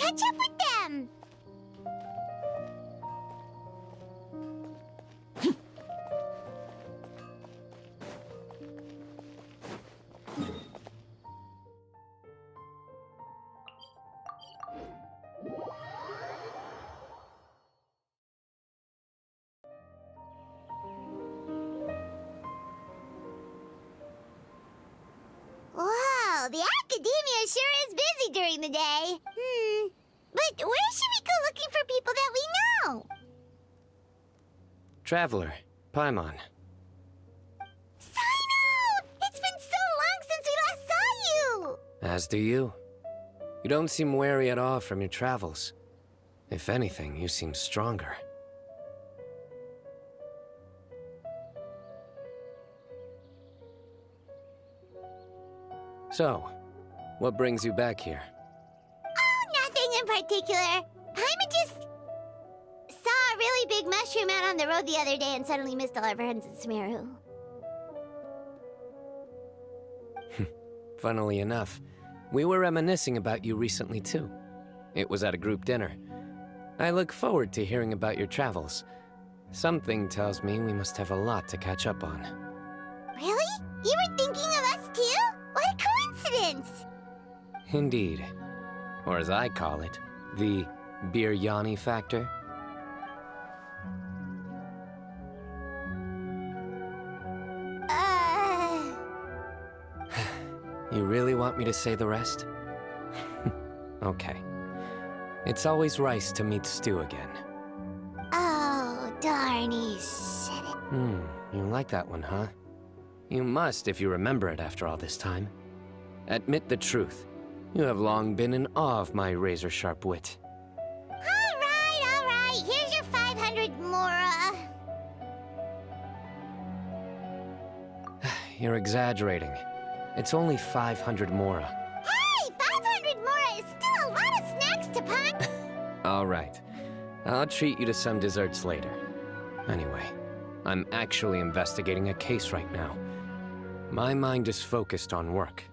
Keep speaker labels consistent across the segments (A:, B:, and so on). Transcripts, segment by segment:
A: catch up with them. Wow, the academia sure is busy during the day. But where should we go looking for people that we know?
B: Traveler, Paimon.
A: Sino! It's been so long since we last saw you!
B: As do you. You don't seem weary at all from your travels. If anything, you seem stronger. So, what brings you back here?
A: Oh, nothing in particular. Paimon just saw a really big mushroom out on the road the other day and suddenly missed all our friends in Sumeru.
B: Funnily enough, we were reminiscing about you recently too. It was at a group dinner. I look forward to hearing about your travels. Something tells me we must have a lot to catch up on.
A: Really? You were thinking of us too? What a coincidence!
B: Indeed. Or as I call it, the Biryani factor. You really want me to say the rest? Okay. It's always rice to meet stew again.
A: Oh, darn, he said it.
B: You like that one, huh? You must if you remember it after all this time. Admit the truth. You have long been in awe of my razor-sharp wit.
A: All right. Here's your 500 Mora.
B: You're exaggerating. It's only 500 Mora.
A: Hey, 500 Mora is still a lot of snacks to punch.
B: All right. I'll treat you to some desserts later. Anyway, I'm actually investigating a case right now. My mind is focused on work.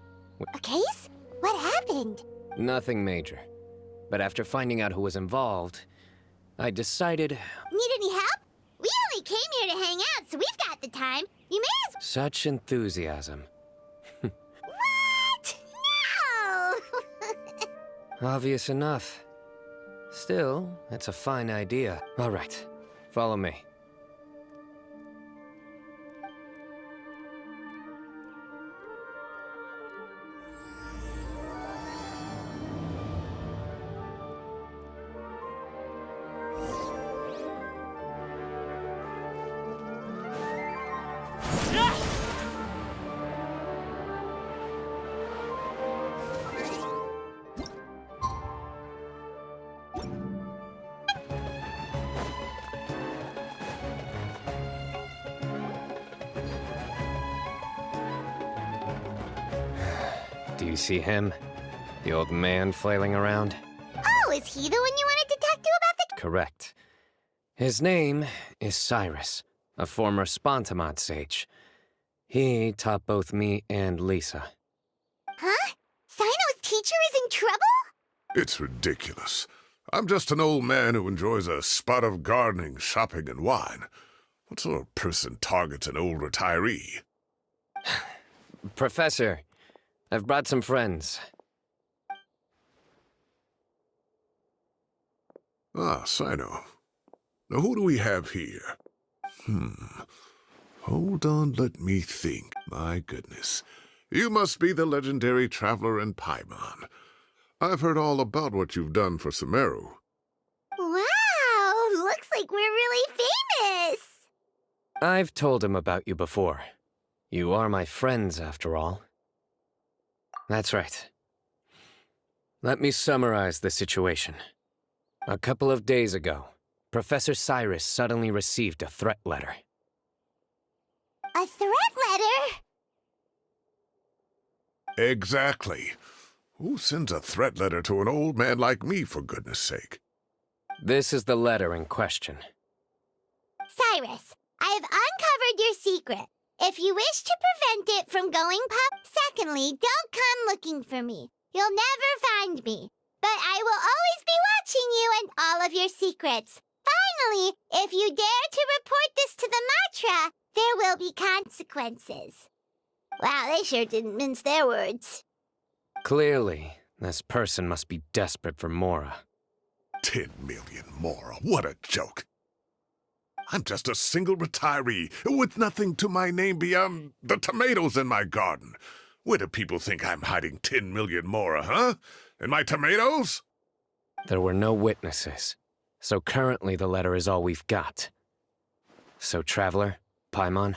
A: A case? What happened?
B: Nothing major. But after finding out who was involved, I decided...
A: Need any help? We only came here to hang out, so we've got the time. You may as...
B: Such enthusiasm.
A: What? No!
B: Obvious enough. Still, it's a fine idea. All right, follow me. Do you see him? The old man flailing around?
A: Oh, is he the one you wanted to talk to about the...
B: Correct. His name is Cyrus, a former Spontamod sage. He taught both me and Lisa.
A: Huh? Sino's teacher is in trouble?
C: It's ridiculous. I'm just an old man who enjoys a spot of gardening, shopping, and wine. What sort of person targets an old retiree?
B: Professor, I've brought some friends.
C: Ah, Sino. Now who do we have here? Hold on, let me think. My goodness. You must be the legendary traveler in Paimon. I've heard all about what you've done for Sumeru.
A: Wow, looks like we're really famous.
B: I've told him about you before. You are my friends, after all. That's right. Let me summarize the situation. A couple of days ago, Professor Cyrus suddenly received a threat letter.
A: A threat letter?
C: Exactly. Who sends a threat letter to an old man like me, for goodness sake?
B: This is the letter in question.
A: Cyrus, I have uncovered your secret. If you wish to prevent it from going secondly, don't come looking for me. You'll never find me. But I will always be secrets. Finally, if you dare to report this to the Matra, there will be consequences. Wow, they sure didn't mince their words.
B: Clearly, this person must be desperate for Mora.
C: 10 million Mora, what a joke. I'm just a single retiree with nothing to my name beyond the tomatoes in my garden. Where do people think I'm hiding 10 million Mora, huh? In my tomatoes?
B: There were no witnesses, so currently the letter is all we've got. So, Traveler, Paimon,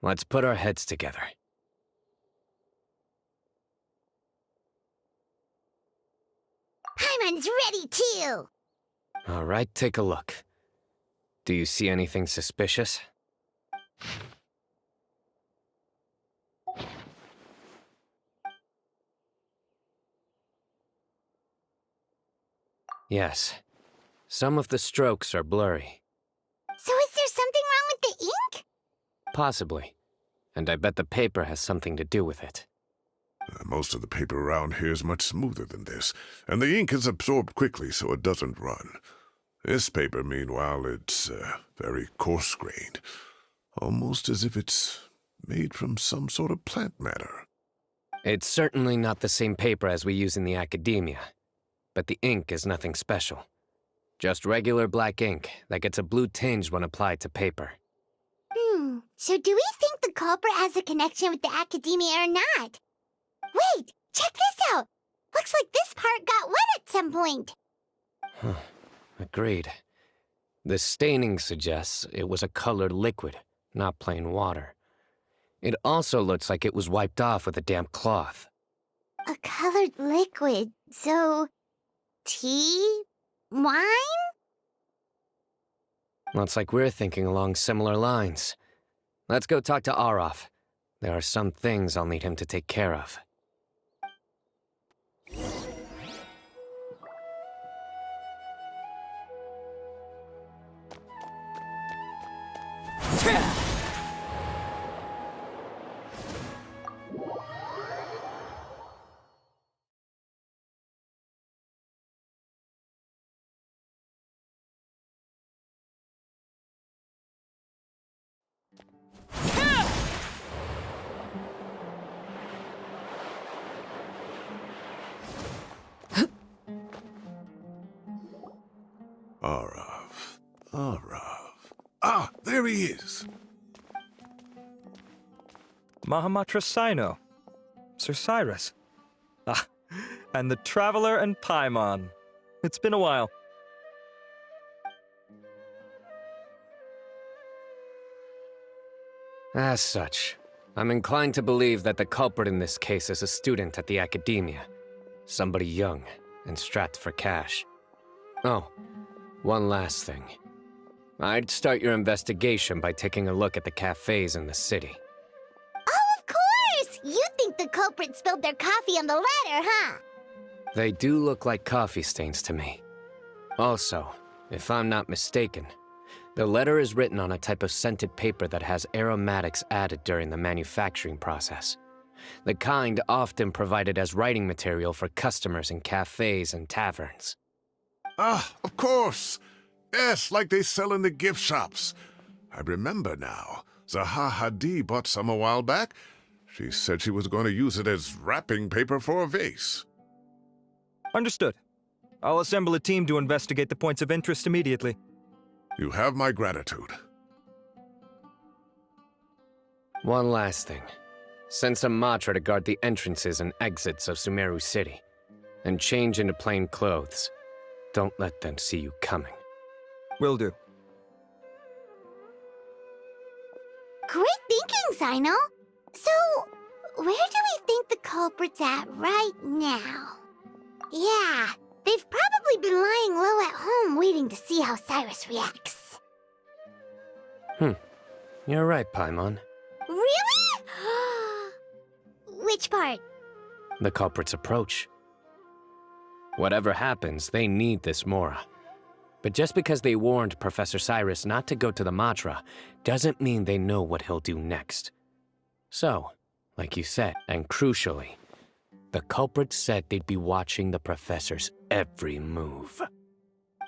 B: let's put our heads together.
A: Paimon's ready too.
B: All right, take a look. Do you see anything suspicious? Yes. Some of the strokes are blurry.
A: So is there something wrong with the ink?
B: Possibly. And I bet the paper has something to do with it.
C: Most of the paper around here is much smoother than this, and the ink is absorbed quickly so it doesn't run. This paper, meanwhile, it's very coarse-grained, almost as if it's made from some sort of plant matter.
B: It's certainly not the same paper as we use in the academia, but the ink is nothing special. Just regular black ink that gets a blue tinge when applied to paper.
A: So do we think the culprit has a connection with the academia or not? Wait, check this out! Looks like this part got wet at some point.
B: Agreed. The staining suggests it was a colored liquid, not plain water. It also looks like it was wiped off with a damp cloth.
A: A colored liquid, so... tea? Wine?
B: Looks like we're thinking along similar lines. Let's go talk to Arof. There are some things I'll need him to take care of.
C: Arav. Ah, there he is.
D: Mahamatra Sino. Sir Cyrus. Ah, and the Traveler and Paimon. It's been a while.
B: As such, I'm inclined to believe that the culprit in this case is a student at the academia. Somebody young and strapped for cash. Oh, one last thing. I'd start your investigation by taking a look at the cafes in the city.
A: Oh, of course! You think the culprit spilled their coffee on the ladder, huh?
B: They do look like coffee stains to me. Also, if I'm not mistaken, the letter is written on a type of scented paper that has aromatics added during the manufacturing process. The kind often provided as writing material for customers in cafes and taverns.
C: Ah, of course. Yes, like they sell in the gift shops. I remember now. Zaha Hadid bought some a while back. She said she was going to use it as wrapping paper for a vase.
D: Understood. I'll assemble a team to investigate the points of interest immediately.
C: You have my gratitude.
B: One last thing. Send some Matra to guard the entrances and exits of Sumeru City, and change into plain clothes. Don't let them see you coming.
D: Will do.
A: Great thinking, Sino. So, where do we think the culprit's at right now? Yeah, they've probably been lying low at home waiting to see how Cyrus reacts.
B: You're right, Paimon.
A: Really? Which part?
B: The culprit's approach. Whatever happens, they need this Mora. But just because they warned Professor Cyrus not to go to the Matra doesn't mean they know what he'll do next. So, like you said, and crucially, the culprit said they'd be watching the professor's every move.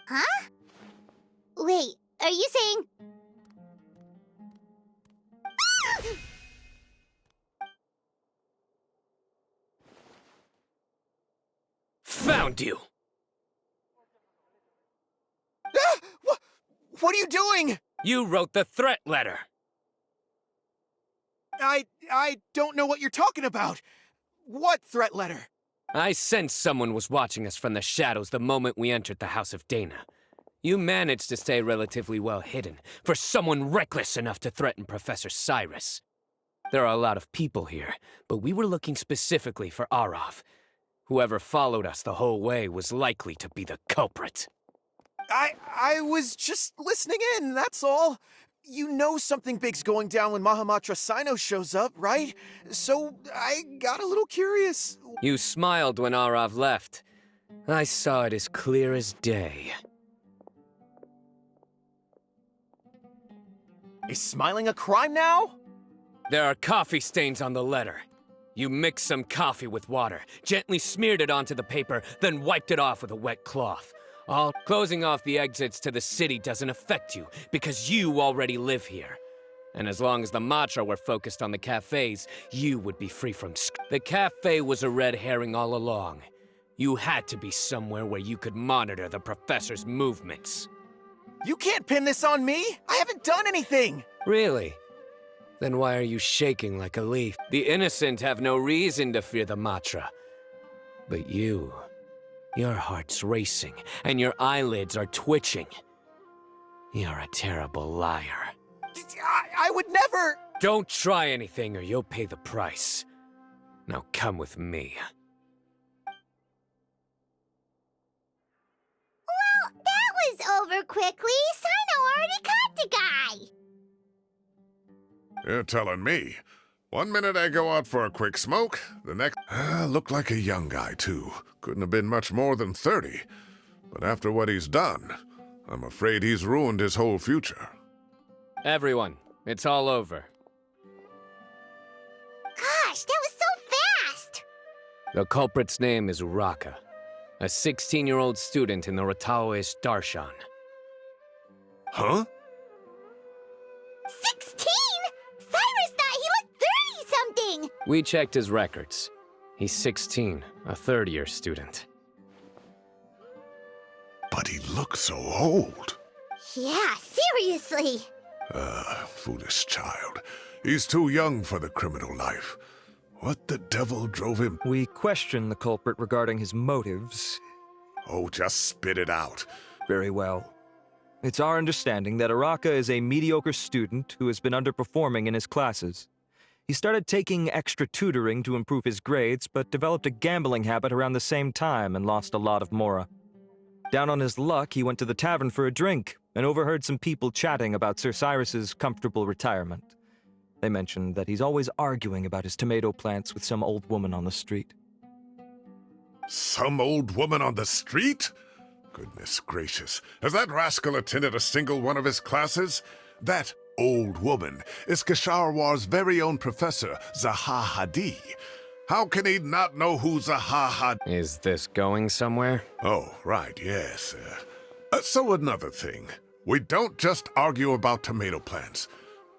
A: Huh? Wait, are you saying...
B: Found you!
E: What are you doing?
B: You wrote the threat letter!
E: I don't know what you're talking about. What threat letter?
B: I sensed someone was watching us from the shadows the moment we entered the House of Dana. You managed to stay relatively well hidden for someone reckless enough to threaten Professor Cyrus. There are a lot of people here, but we were looking specifically for Arav. Whoever followed us the whole way was likely to be the culprit.
E: I was just listening in, that's all. You know something big's going down when Mahamatra Sino shows up, right? So I got a little curious.
B: You smiled when Arav left. I saw it as clear as day.
E: Is smiling a crime now?
B: There are coffee stains on the letter. You mixed some coffee with water, gently smeared it onto the paper, then wiped it off with a wet cloth. All closing off the exits to the city doesn't affect you, because you already live here. And as long as the Matra were focused on the cafes, you would be free from The cafe was a red herring all along. You had to be somewhere where you could monitor the professor's movements.
E: You can't pin this on me! I haven't done anything!
B: Really? Then why are you shaking like a leaf? The innocent have no reason to fear the Matra. But you... your heart's racing, and your eyelids are twitching. You're a terrible liar.
E: I would never...
B: Don't try anything or you'll pay the price. Now come with me.
A: Well, that was over quickly. Sino already caught the guy.
C: You're telling me. 1 minute I go out for a quick smoke, the next... looked like a young guy, too. Couldn't have been much more than 30. But after what he's done, I'm afraid he's ruined his whole future.
B: Everyone, it's all over.
A: Gosh, that was so fast.
B: The culprit's name is Uraka, a 16-year-old student in the Rataoist Darshan.
C: Huh?
A: 16? Cyrus thought he looked 30-something.
B: We checked his records. He's 16, a third-year student.
C: But he looks so old.
A: Yeah, seriously.
C: Foolish child. He's too young for the criminal life. What the devil drove him?
D: We question the culprit regarding his motives.
C: Oh, just spit it out.
D: Very well. It's our understanding that Araka is a mediocre student who has been underperforming in his classes. He started taking extra tutoring to improve his grades, but developed a gambling habit around the same time and lost a lot of mora. Down on his luck, he went to the tavern for a drink and overheard some people chatting about Sir Cyrus's comfortable retirement. They mentioned that he's always arguing about his tomato plants with some old woman on the street.
C: Some old woman on the street? Goodness gracious. Has that rascal attended a single one of his classes? That old woman is Kasharwar's very own professor, Zaha Hadi. How can he not know who Zaha Hadi...
B: Is this going somewhere?
C: Oh, right, yes. So another thing. We don't just argue about tomato plants.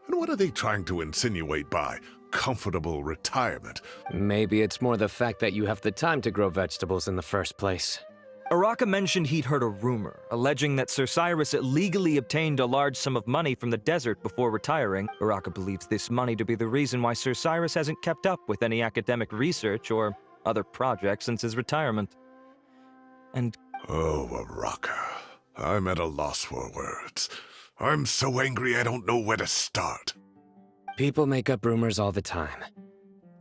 C: And what are they trying to insinuate by comfortable retirement?
B: Maybe it's more the fact that you have the time to grow vegetables in the first place.
D: Araka mentioned he'd heard a rumor, alleging that Sir Cyrus illegally obtained a large sum of money from the desert before retiring. Araka believes this money to be the reason why Sir Cyrus hasn't kept up with any academic research or other projects since his retirement. And...
C: Oh, Araka. I'm at a loss for words. I'm so angry I don't know where to start.
B: People make up rumors all the time.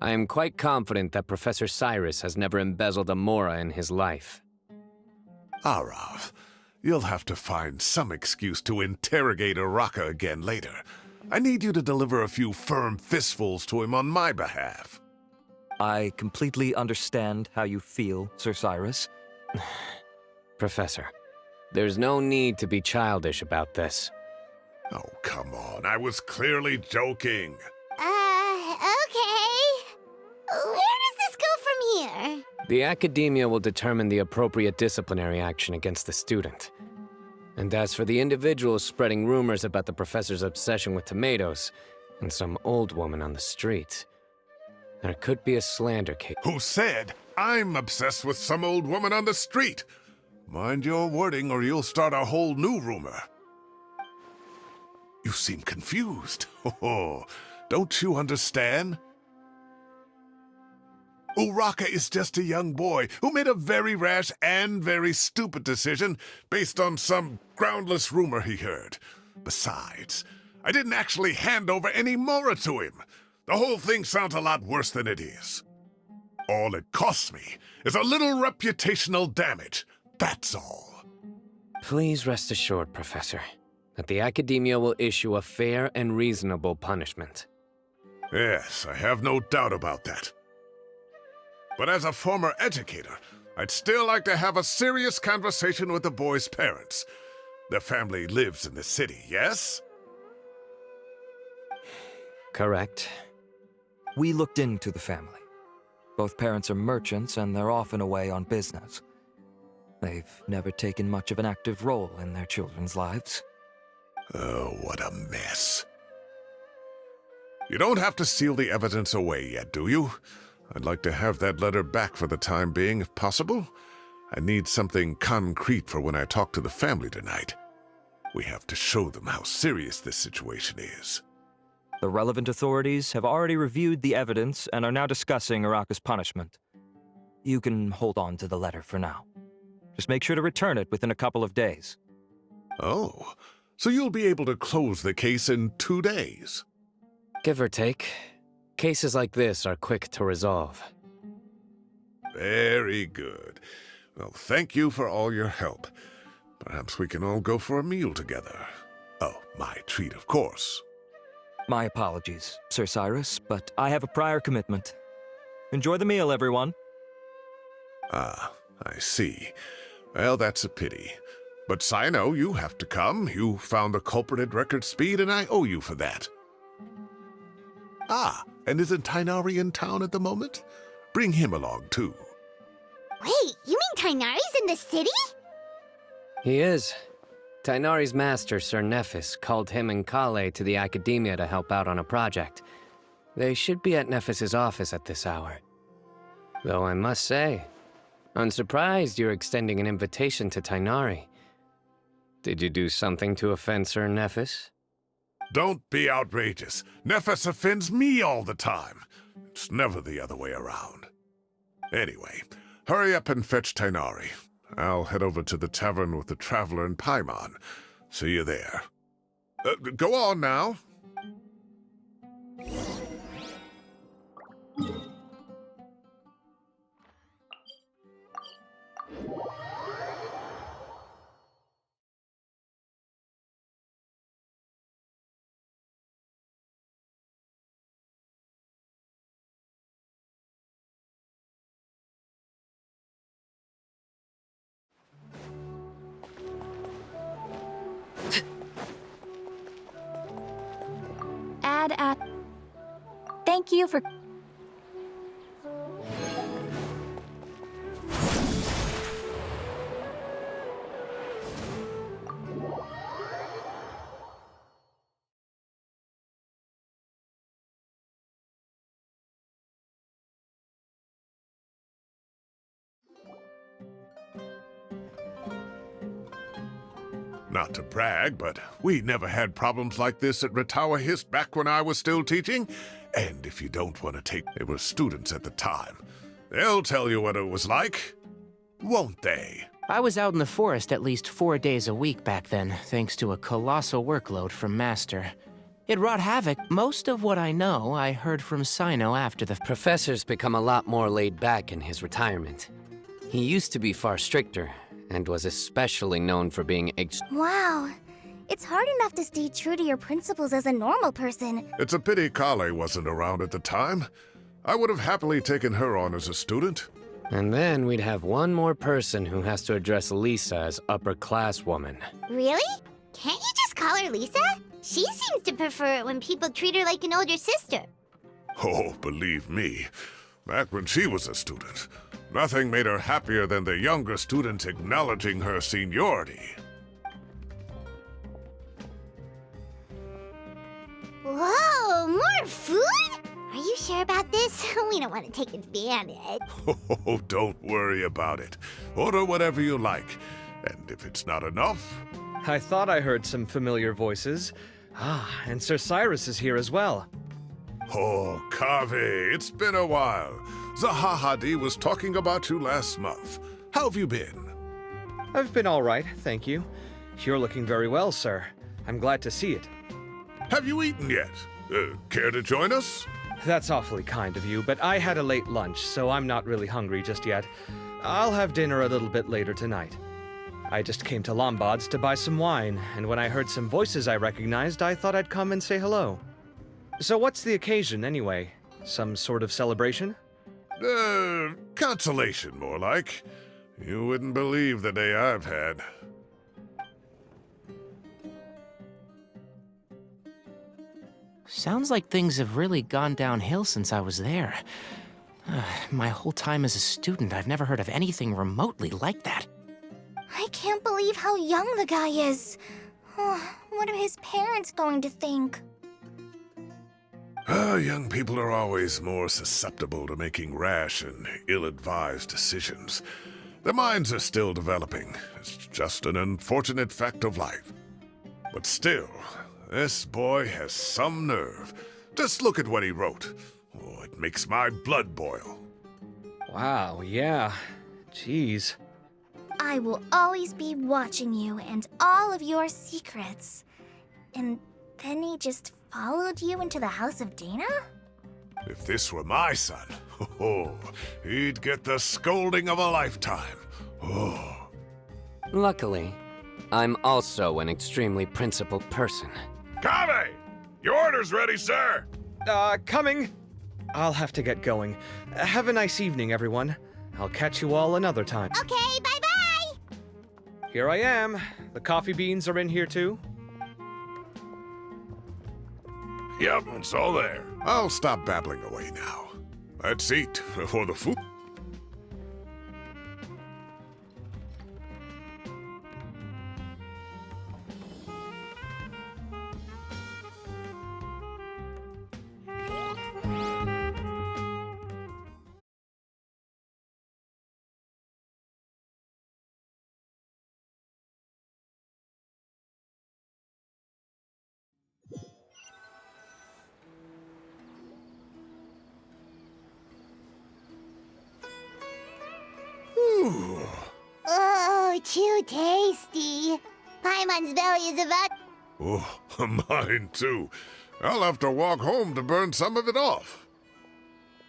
B: I am quite confident that Professor Cyrus has never embezzled a mora in his life.
C: Arav, you'll have to find some excuse to interrogate Araka again later. I need you to deliver a few firm fistfuls to him on my behalf.
D: I completely understand how you feel, Sir Cyrus.
B: Professor, there's no need to be childish about this.
C: Oh, come on. I was clearly joking.
A: Okay. Where does this go from here?
B: The academia will determine the appropriate disciplinary action against the student. And as for the individuals spreading rumors about the professor's obsession with tomatoes and some old woman on the street, there could be a slander case.
C: Who said I'm obsessed with some old woman on the street? Mind your wording or you'll start a whole new rumor. You seem confused. Oh, don't you understand? Uraka is just a young boy who made a very rash and very stupid decision based on some groundless rumor he heard. Besides, I didn't actually hand over any Mora to him. The whole thing sounds a lot worse than it is. All it costs me is a little reputational damage. That's all.
B: Please rest assured, Professor, that the Academia will issue a fair and reasonable punishment.
C: Yes, I have no doubt about that. But as a former educator, I'd still like to have a serious conversation with the boy's parents. Their family lives in the city, yes?
B: Correct.
D: We looked into the family. Both parents are merchants and they're often away on business. They've never taken much of an active role in their children's lives.
C: Oh, what a mess. You don't have to seal the evidence away yet, do you? I'd like to have that letter back for the time being, if possible. I need something concrete for when I talk to the family tonight. We have to show them how serious this situation is.
D: The relevant authorities have already reviewed the evidence and are now discussing Uraka's punishment. You can hold on to the letter for now. Just make sure to return it within a couple of days.
C: Oh, so you'll be able to close the case in 2 days?
B: Give or take, cases like this are quick to resolve.
C: Very good. Well, thank you for all your help. Perhaps we can all go for a meal together. Oh, my treat, of course.
D: My apologies, Sir Cyrus, but I have a prior commitment. Enjoy the meal, everyone.
C: Ah, I see. Well, that's a pity. But Sino, you have to come. You found the culprit at record speed, and I owe you for that. Ah, and isn't Tainari in town at the moment? Bring him along, too.
A: Wait, you mean Tainari's in the city?
B: He is. Tainari's master, Sir Nephis, called him and Kale to the Academia to help out on a project. They should be at Nephis's office at this hour. Though I must say, I'm surprised you're extending an invitation to Tainari. Did you do something to offend Sir Nephis?
C: Don't be outrageous. Nephis offends me all the time. It's never the other way around. Anyway, hurry up and fetch Tainari. I'll head over to the tavern with the Traveler and Paimon. See you there. Go on now.
F: Thank you for...
C: Not to brag, but we never had problems like this at Ratawa Hist back when I was still teaching. And if you don't want to take... They were students at the time. They'll tell you what it was like, won't they?
G: I was out in the forest at least 4 days a week back then, thanks to a colossal workload from Master. It wrought havoc. Most of what I know, I heard from Sino after the...
B: Professor's become a lot more laid back in his retirement. He used to be far stricter, and was especially known for being
A: Wow. It's hard enough to stay true to your principles as a normal person.
C: It's a pity Kale wasn't around at the time. I would have happily taken her on as a student.
B: And then we'd have one more person who has to address Lisa as upper-class woman.
A: Really? Can't you just call her Lisa? She seems to prefer it when people treat her like an older sister.
C: Oh, believe me, back when she was a student, nothing made her happier than the younger students acknowledging her seniority.
A: our food? Are you sure about this? We don't want to take advantage.
C: Oh, don't worry about it. Order whatever you like. And if it's not enough,
B: I thought I heard some familiar voices. Ah, and Sir Cyrus is here as well.
C: oh, Kaveh, it's been a while. Zahahadi was talking about you last month. How have you been?
B: I've been all right, thank you. You're looking very well, sir. I'm glad to see it.
C: Have you eaten yet? Care to join us?
B: That's awfully kind of you, but I had a late lunch, so I'm not really hungry just yet. I'll have dinner a little bit later tonight. I just came to Lombard's to buy some wine, and when I heard some voices I recognized, I thought I'd come and say hello. So what's the occasion, anyway? Some sort of celebration?
C: Consolation, more like. You wouldn't believe the day I've had.
G: Sounds like things have really gone downhill since I was there. My whole time as a student, I've never heard of anything remotely like that.
A: I can't believe how young the guy is. What are his parents going to think?
C: Young people are always more susceptible to making rash and ill-advised decisions. Their minds are still developing. It's just an unfortunate fact of life. But still, this boy has some nerve. Just look at what he wrote. Oh, it makes my blood boil.
B: Wow, yeah. Jeez.
A: I will always be watching you and all of your secrets. And then he just followed you into the house of Dana?
C: If this were my son, he'd get the scolding of a lifetime. Oh.
B: Luckily, I'm also an extremely principled person.
C: Kaveh! Your order's ready, sir!
B: Coming! I'll have to get going. Have a nice evening, everyone. I'll catch you all another time.
A: Okay, bye-bye!
B: Here I am. The coffee beans are in here too.
C: Yep, it's all there. I'll stop babbling away now. Let's eat before the food.
A: Oh, too tasty. Paimon's belly is about...
C: Oh, mine too. I'll have to walk home to burn some of it off.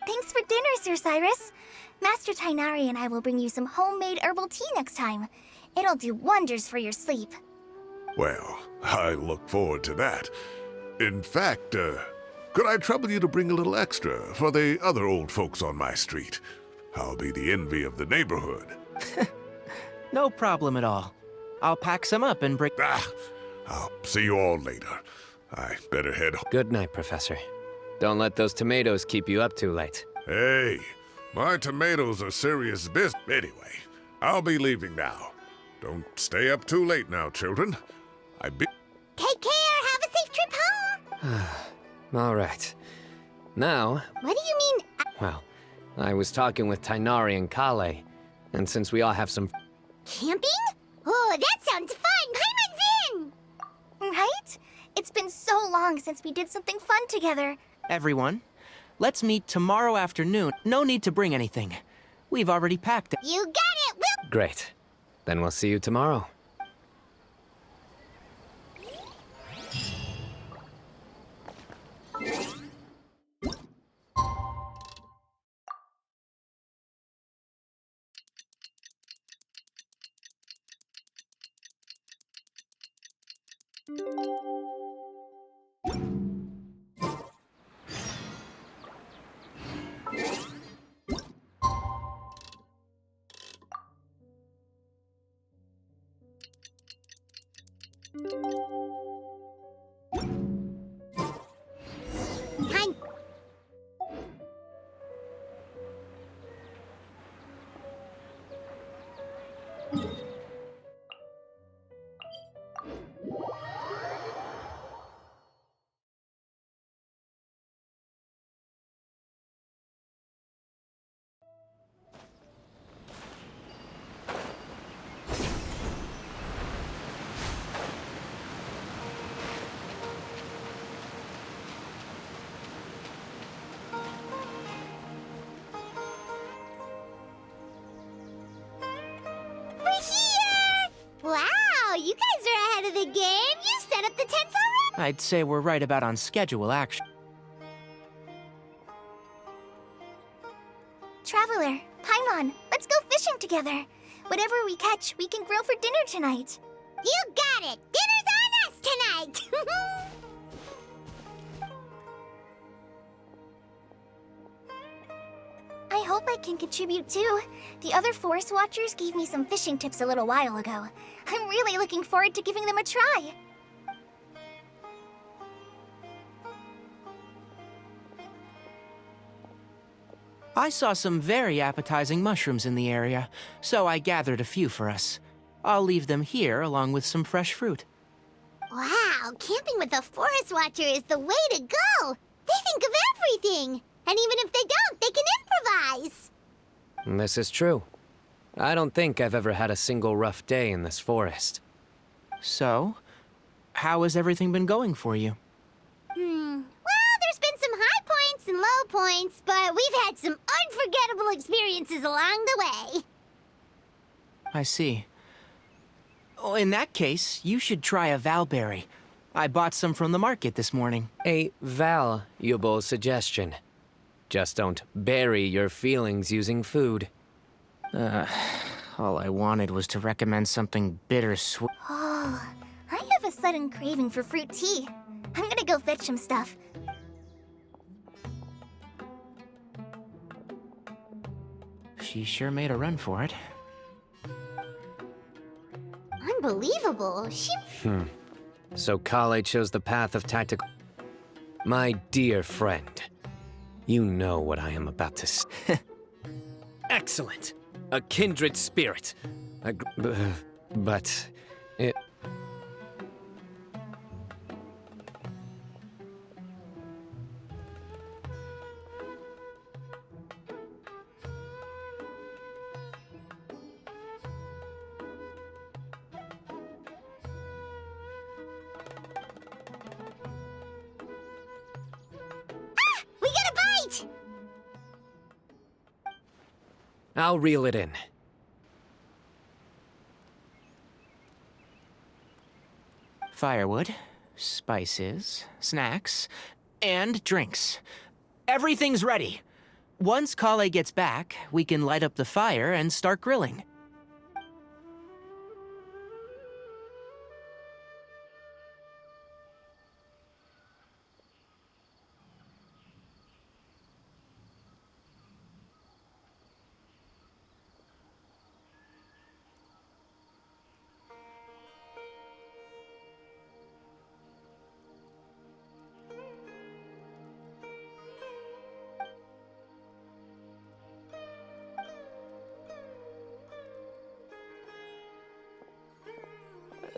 A: Thanks for dinner, Sir Cyrus. Master Tainari and I will bring you some homemade herbal tea next time. It'll do wonders for your sleep.
C: Well, I look forward to that. In fact, could I trouble you to bring a little extra for the other old folks on my street? I'll be the envy of the neighborhood.
G: No problem at all. I'll pack some up and bring...
C: I'll see you all later. I better head home.
B: Good night, Professor. Don't let those tomatoes keep you up too late.
C: Hey, my tomatoes are serious business. Anyway, I'll be leaving now. Don't stay up too late now, children.
A: Take care. Have a safe trip home.
B: All right. Now,
A: What do you mean?
B: well, I was talking with Tainari and Kale, and since we all have some...
A: Camping? Oh, that sounds fun. Paimon's in. Right? It's been so long since we did something fun together.
G: Everyone, let's meet tomorrow afternoon. No need to bring anything. We've already packed it.
A: You got it. We'll...
B: Great. Then we'll see you tomorrow.
A: Time. the tents already?
G: I'd say we're right about on schedule, actually.
F: Traveler, Paimon, let's go fishing together. Whatever we catch, we can grill for dinner tonight.
A: You got it! Dinner's on us tonight!
F: I hope I can contribute too. The other forest watchers gave me some fishing tips a little while ago. I'm really looking forward to giving them a try.
G: I saw some very appetizing mushrooms in the area, so I gathered a few for us. I'll leave them here along with some fresh fruit.
A: Wow, camping with a forest watcher is the way to go! They think of everything! And even if they don't, they can improvise!
B: This is true. I don't think I've ever had a single rough day in this forest.
G: So, how has everything been going for you?
A: Well, there's been some high points and low points, but we've had some unforgettable experiences along the way.
G: I see. Oh, in that case, you should try a valberry. I bought some from the market this morning.
B: A valuable suggestion. Just don't bury your feelings using food.
G: All I wanted was to recommend something bittersweet.
F: Oh, I have a sudden craving for fruit tea. I'm gonna go fetch some stuff.
G: She sure made a run for it.
A: Unbelievable. She...
B: So Kale chose the path of tactical... My dear friend, you know what I am about to say. Excellent! A kindred spirit. But... it...
A: We got a bite!
B: I'll reel it in.
G: Firewood, spices, snacks, and drinks. Everything's ready. Once Kale gets back, we can light up the fire and start grilling.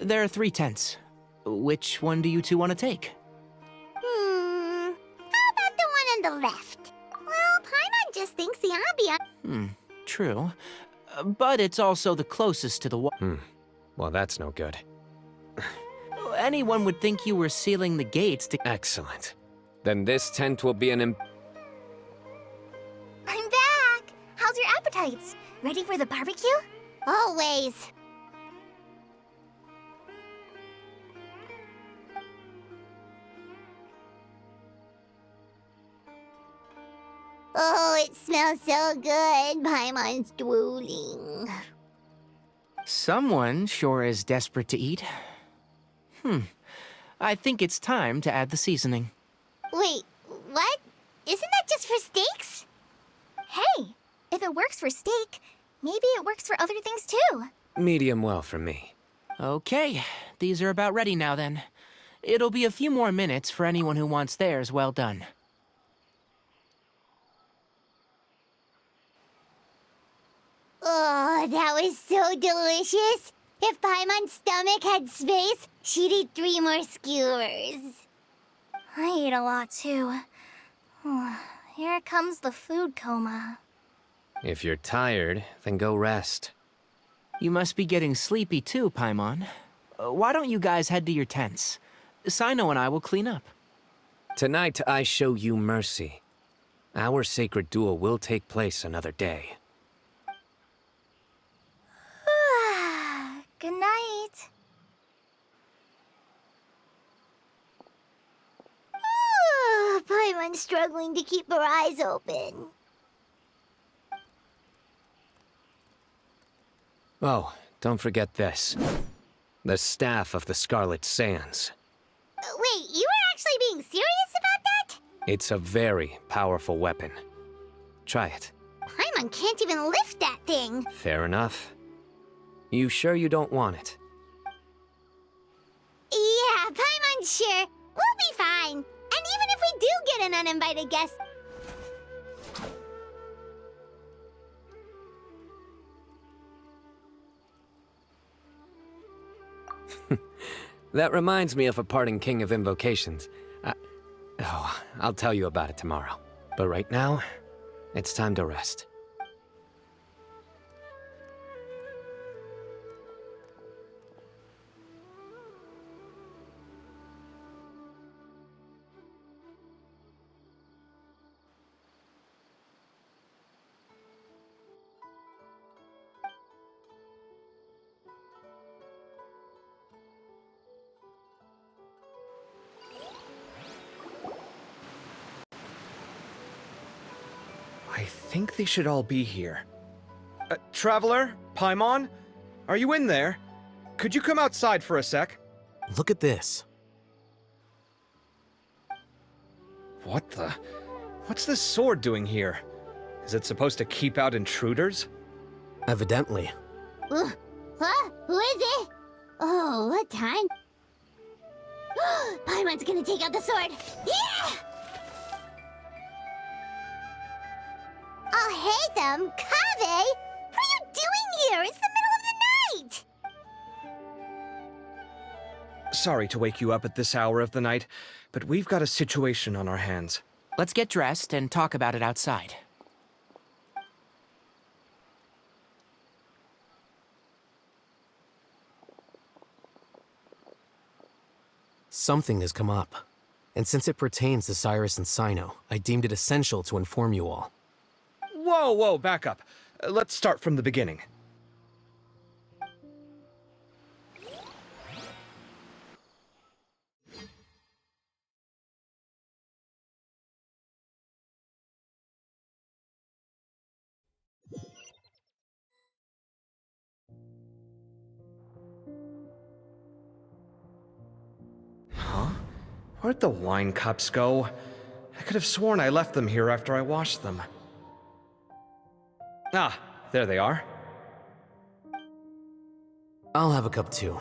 G: There are 3 tents. Which one do you two want to take?
A: How about the one on the left? Well, Paimon just thinks the ambiance...
G: True. But it's also the closest to the wall.
B: Well, that's no good.
G: Anyone would think you were sealing the gates to...
B: Excellent. Then this tent will be an
F: I'm back! How's your appetites? Ready for the barbecue?
A: Always. Oh, it smells so good. Paimon's drooling.
G: Someone sure is desperate to eat. I think it's time to add the seasoning.
A: Wait, what? Isn't that just for steaks?
F: Hey, if it works for steak, maybe it works for other things too.
B: medium well for me.
G: Okay, these are about ready now then. It'll be a few more minutes for anyone who wants theirs well done.
A: Oh, that was so delicious. If Paimon's stomach had space, she'd eat 3 more skewers.
F: I ate a lot too. Here comes the food coma.
B: If you're tired, then go rest.
G: You must be getting sleepy too, Paimon. Why don't you guys head to your tents? Sino and I will clean up.
B: Tonight I show you mercy. Our sacred duel will take place another day.
F: Good night.
A: Paimon's struggling to keep her eyes open.
B: Oh, don't forget this. The staff of the Scarlet Sands.
A: Wait, you were actually being serious about that?
B: It's a very powerful weapon. Try it.
A: Paimon can't even lift that thing.
B: Fair enough. You sure you don't want it?
A: Yeah, Paimon's sure. We'll be fine. And even if we do get an uninvited guest...
B: That reminds me of a parting king of invocations. I'll tell you about it tomorrow. But right now, it's time to rest.
H: I think they should all be here. Traveler? Paimon? Are you in there? Could you come outside for a sec?
I: Look at this.
H: What the? What's this sword doing here? Is it supposed to keep out intruders?
I: Evidently.
A: Huh? Who is it? Oh, what time? Paimon's gonna take out the sword. Yeah! Oh, hey them, Kaveh! What are you doing here? It's the middle of the night!
H: Sorry to wake you up at this hour of the night, but we've got a situation on our hands.
G: Let's get dressed and talk about it outside.
I: Something has come up. And since it pertains to Cyrus and Cyno, I deemed it essential to inform you all.
H: Whoa, back up. Let's start from the beginning. Huh? Where'd the wine cups go? I could have sworn I left them here after I washed them. Ah, there they are.
I: I'll have a cup too.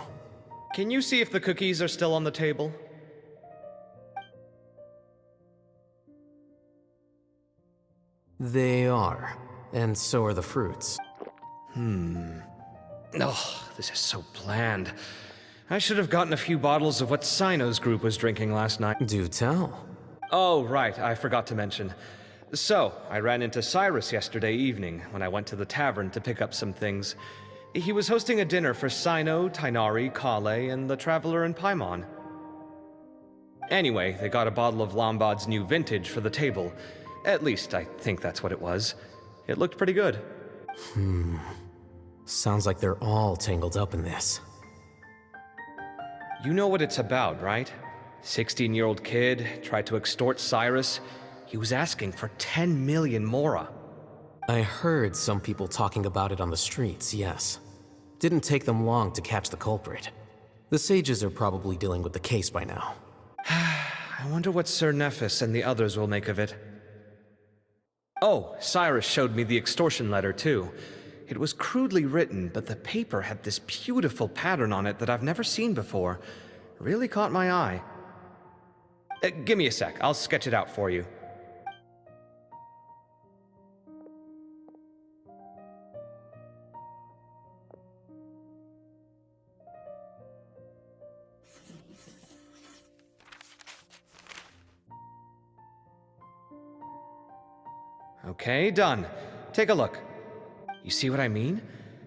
H: Can you see if the cookies are still on the table?
I: They are. And so are the fruits.
H: Oh, this is so bland. I should have gotten a few bottles of what Cyno's group was drinking last night.
I: Do tell.
H: Oh, right, I forgot to mention. So, I ran into Cyrus yesterday evening when I went to the tavern to pick up some things. He was hosting a dinner for Cyno, Tighnari, Kale, and the Traveler and Paimon. Anyway, they got a bottle of Lombard's new vintage for the table. At least, I think that's what it was. It looked pretty good.
I: Sounds like they're all tangled up in this.
H: You know what it's about, right? 16-year-old kid tried to extort Cyrus. He was asking for 10 million mora.
I: I heard some people talking about it on the streets, yes. Didn't take them long to catch the culprit. The sages are probably dealing with the case by now.
H: I wonder what Sir Nephis and the others will make of it. Oh, Cyrus showed me the extortion letter, too. It was crudely written, but the paper had this beautiful pattern on it that I've never seen before. Really caught my eye. Give me a sec, I'll sketch it out for you. Okay, done. Take a look. You see what I mean?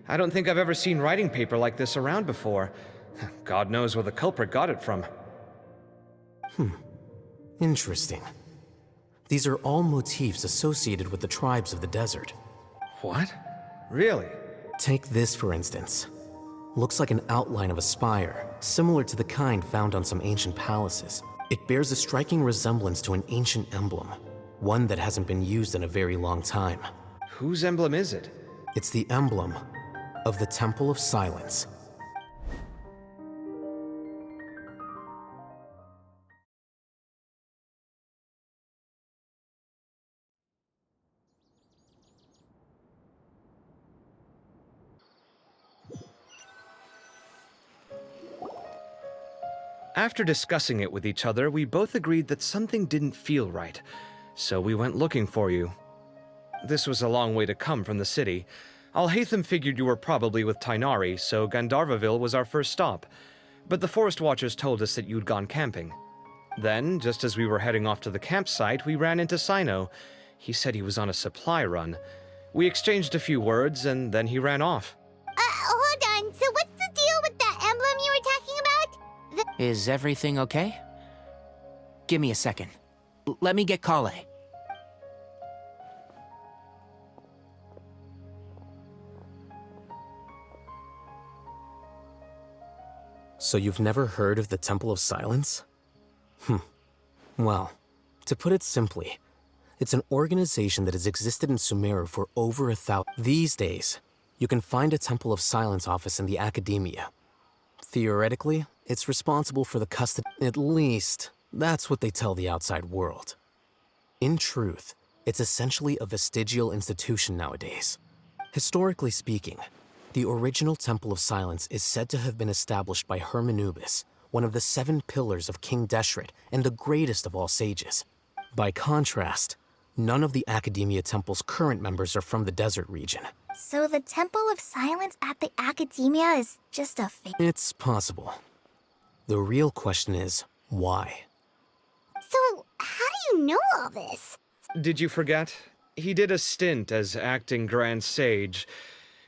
H: I don't think I've ever seen writing paper like this around before. God knows where the culprit got it from.
I: Interesting. These are all motifs associated with the tribes of the desert.
H: What? Really?
I: Take this, for instance. Looks like an outline of a spire, similar to the kind found on some ancient palaces. It bears a striking resemblance to an ancient emblem, one that hasn't been used in a very long time.
H: Whose emblem is it?
I: It's the emblem of the Temple of Silence.
H: After discussing it with each other, we both agreed that something didn't feel right, so we went looking for you. This was a long way to come from the city. Alhaitham figured you were probably with Tainari, so Gandharvaville was our first stop. But the Forest Watchers told us that you'd gone camping. Then, just as we were heading off to the campsite, we ran into Sino. He said he was on a supply run. We exchanged a few words, and then he ran off.
A: Hold on. So what's the deal with that emblem you were talking about?
G: Is everything okay? Give me a second. Let me get Kale.
I: So you've never heard of the Temple of Silence? Well, to put it simply, it's an organization that has existed in Sumeru for over 1,000. These days, you can find a Temple of Silence office in the academia. Theoretically, it's responsible for the custody. At least, that's what they tell the outside world. In truth, it's essentially a vestigial institution nowadays. Historically speaking, the original Temple of Silence is said to have been established by Hermanubis, one of the 7 pillars of King Deshret and the greatest of all sages. By contrast, none of the Academia Temple's current members are from the desert region.
F: So the Temple of Silence at the Academia is just a fake.
I: It's possible. The real question is, why?
A: So, how do you know all this?
H: Did you forget? He did a stint as acting Grand Sage,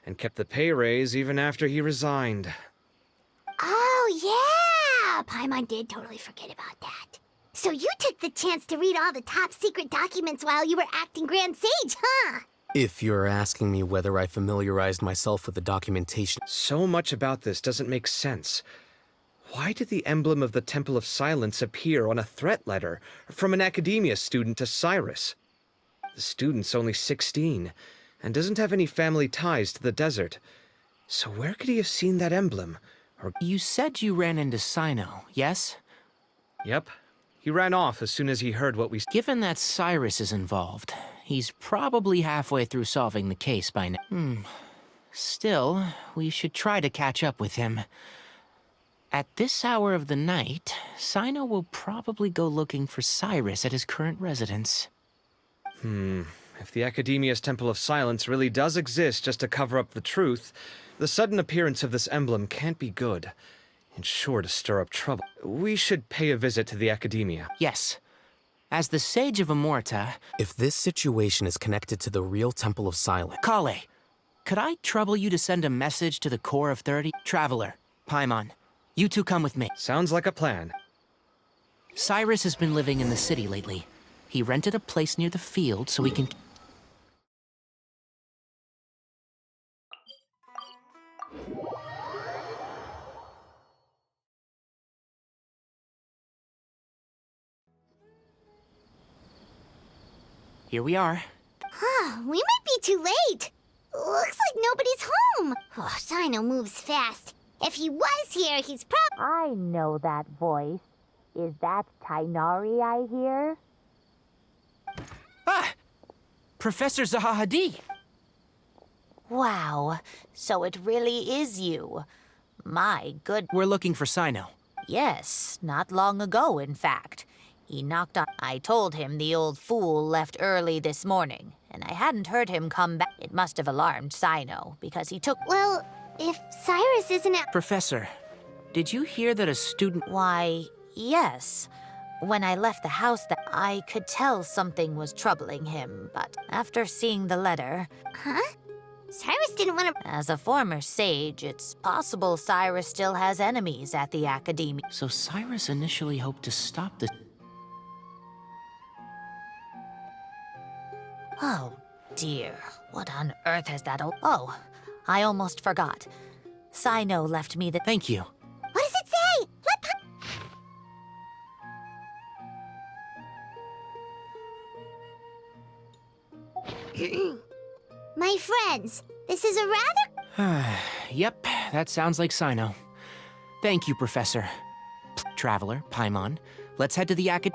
H: and kept the pay raise even after he resigned.
A: Oh, yeah! Paimon did totally forget about that. So you took the chance to read all the top secret documents while you were acting Grand Sage, huh?
I: If you're asking me whether I familiarized myself with the documentation...
H: So much about this doesn't make sense. Why did the emblem of the Temple of Silence appear on a threat letter from an Academia student to Cyrus? The student's only 16, and doesn't have any family ties to the desert. So where could he have seen that emblem? Or...
G: You said you ran into Sino, yes?
H: Yep. He ran off as soon as he heard what we...
G: Given that Cyrus is involved, he's probably halfway through solving the case by now. Still, we should try to catch up with him. At this hour of the night, Sino will probably go looking for Cyrus at his current residence.
H: If the Academia's Temple of Silence really does exist just to cover up the truth, the sudden appearance of this emblem can't be good. It's sure to stir up trouble. We should pay a visit to the Academia.
G: Yes. As the Sage of Amorta...
I: If this situation is connected to the real Temple of Silence...
G: Kale, could I trouble you to send a message to the Core of 30? Traveler, Paimon, you two come with me.
H: Sounds like a plan.
G: Cyrus has been living in the city lately. He rented a place near the field so he can... Here we are.
A: We might be too late. Looks like nobody's home. Oh, Sino moves fast. If he was here, he's
J: I know that voice. Is that Tainari I hear?
G: Ah! Professor Zahahadi!
J: Wow, so it really is you. My good...
G: We're looking for Sino.
J: Yes, not long ago, in fact. He knocked on... I told him the old fool left early this morning, and I hadn't heard him come back. It must have alarmed Sino, because he took...
A: Well, if Cyrus isn't at...
G: Professor, did you hear that a student...
J: Why, yes. When I left the house, I could tell something was troubling him, but after seeing the letter...
A: Huh? Cyrus didn't want to...
J: As a former sage, it's possible Cyrus still has enemies at the Academia.
G: So Cyrus initially hoped to stop the...
J: Oh, dear. What on earth has that... Oh, I almost forgot. Sino left me the...
G: Thank you.
A: What does it say? My friends, this is a rather...
G: Yep, that sounds like Sino. Thank you, Professor. Traveler, Paimon, let's head to the acad...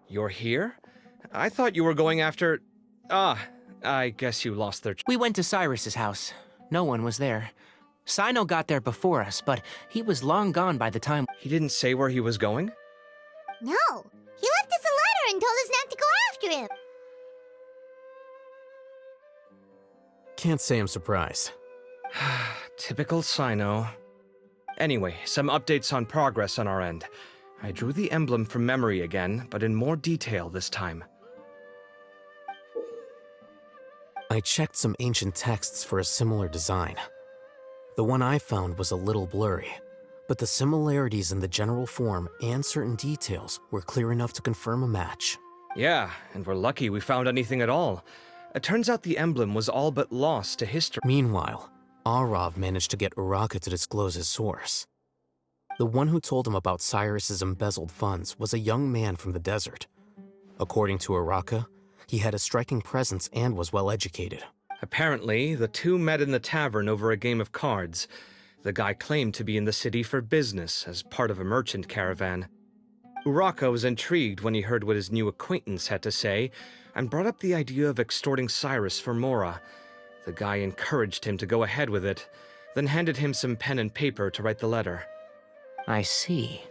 H: You're here? I thought you were going after... Ah, I guess you lost their...
G: We went to Cyrus's house. No one was there. Sino got there before us, but he was long gone by the time...
H: He didn't say where he was going?
A: No, he left us a letter and told us not to go after him.
I: Can't say I'm surprised.
H: Typical Sino. Anyway, some updates on progress on our end. I drew the emblem from memory again, but in more detail this time.
I: I checked some ancient texts for a similar design. The one I found was a little blurry, but the similarities in the general form and certain details were clear enough to confirm a match.
H: Yeah, and we're lucky we found anything at all. It turns out the emblem was all but lost to history.
I: Meanwhile, Arav managed to get Uraka to disclose his source. The one who told him about Cyrus's embezzled funds was a young man from the desert. According to Uraka, he had a striking presence and was well educated.
H: Apparently, the two met in the tavern over a game of cards. The guy claimed to be in the city for business as part of a merchant caravan. Uraka was intrigued when he heard what his new acquaintance had to say and brought up the idea of extorting Cyrus for Mora. The guy encouraged him to go ahead with it, then handed him some pen and paper to write the letter.
G: I see.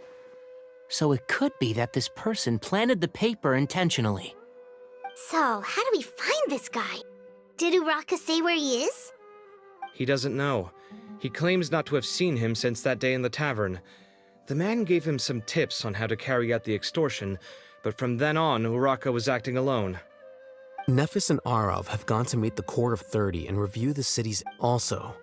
G: So it could be that this person planted the paper intentionally.
A: So, how do we find this guy? Did Uraka say where he is?
H: He doesn't know. He claims not to have seen him since that day in the tavern. The man gave him some tips on how to carry out the extortion, but from then on, Uraka was acting alone.
I: Nephis and Arav have gone to meet the Core of 30 and review the city's... Also,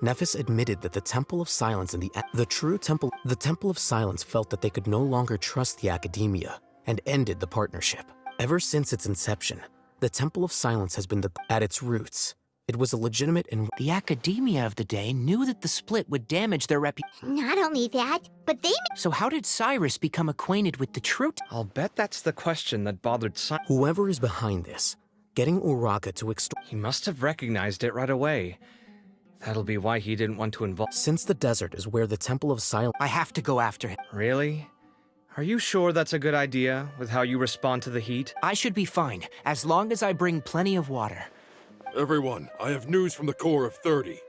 I: Nephis admitted that the Temple of Silence and the Temple of Silence felt that they could no longer trust the Academia and ended the partnership. Ever since its inception, the Temple of Silence has been at its roots. It was a legitimate and...
G: The Academia of the day knew that the split would damage their reputation.
A: Not only that, but they...
G: So how did Cyrus become acquainted with the truth?
H: I'll bet that's the question that bothered Cyrus.
I: Whoever is behind this, getting Uraka to extort...
H: He must have recognized it right away. That'll be why he didn't want to involve...
I: Since the desert is where the Temple of Silence...
G: I have to go after him.
H: Really? Are you sure that's a good idea, with how you respond to the heat?
G: I should be fine, as long as I bring plenty of water.
K: Everyone, I have news from the Core of 30.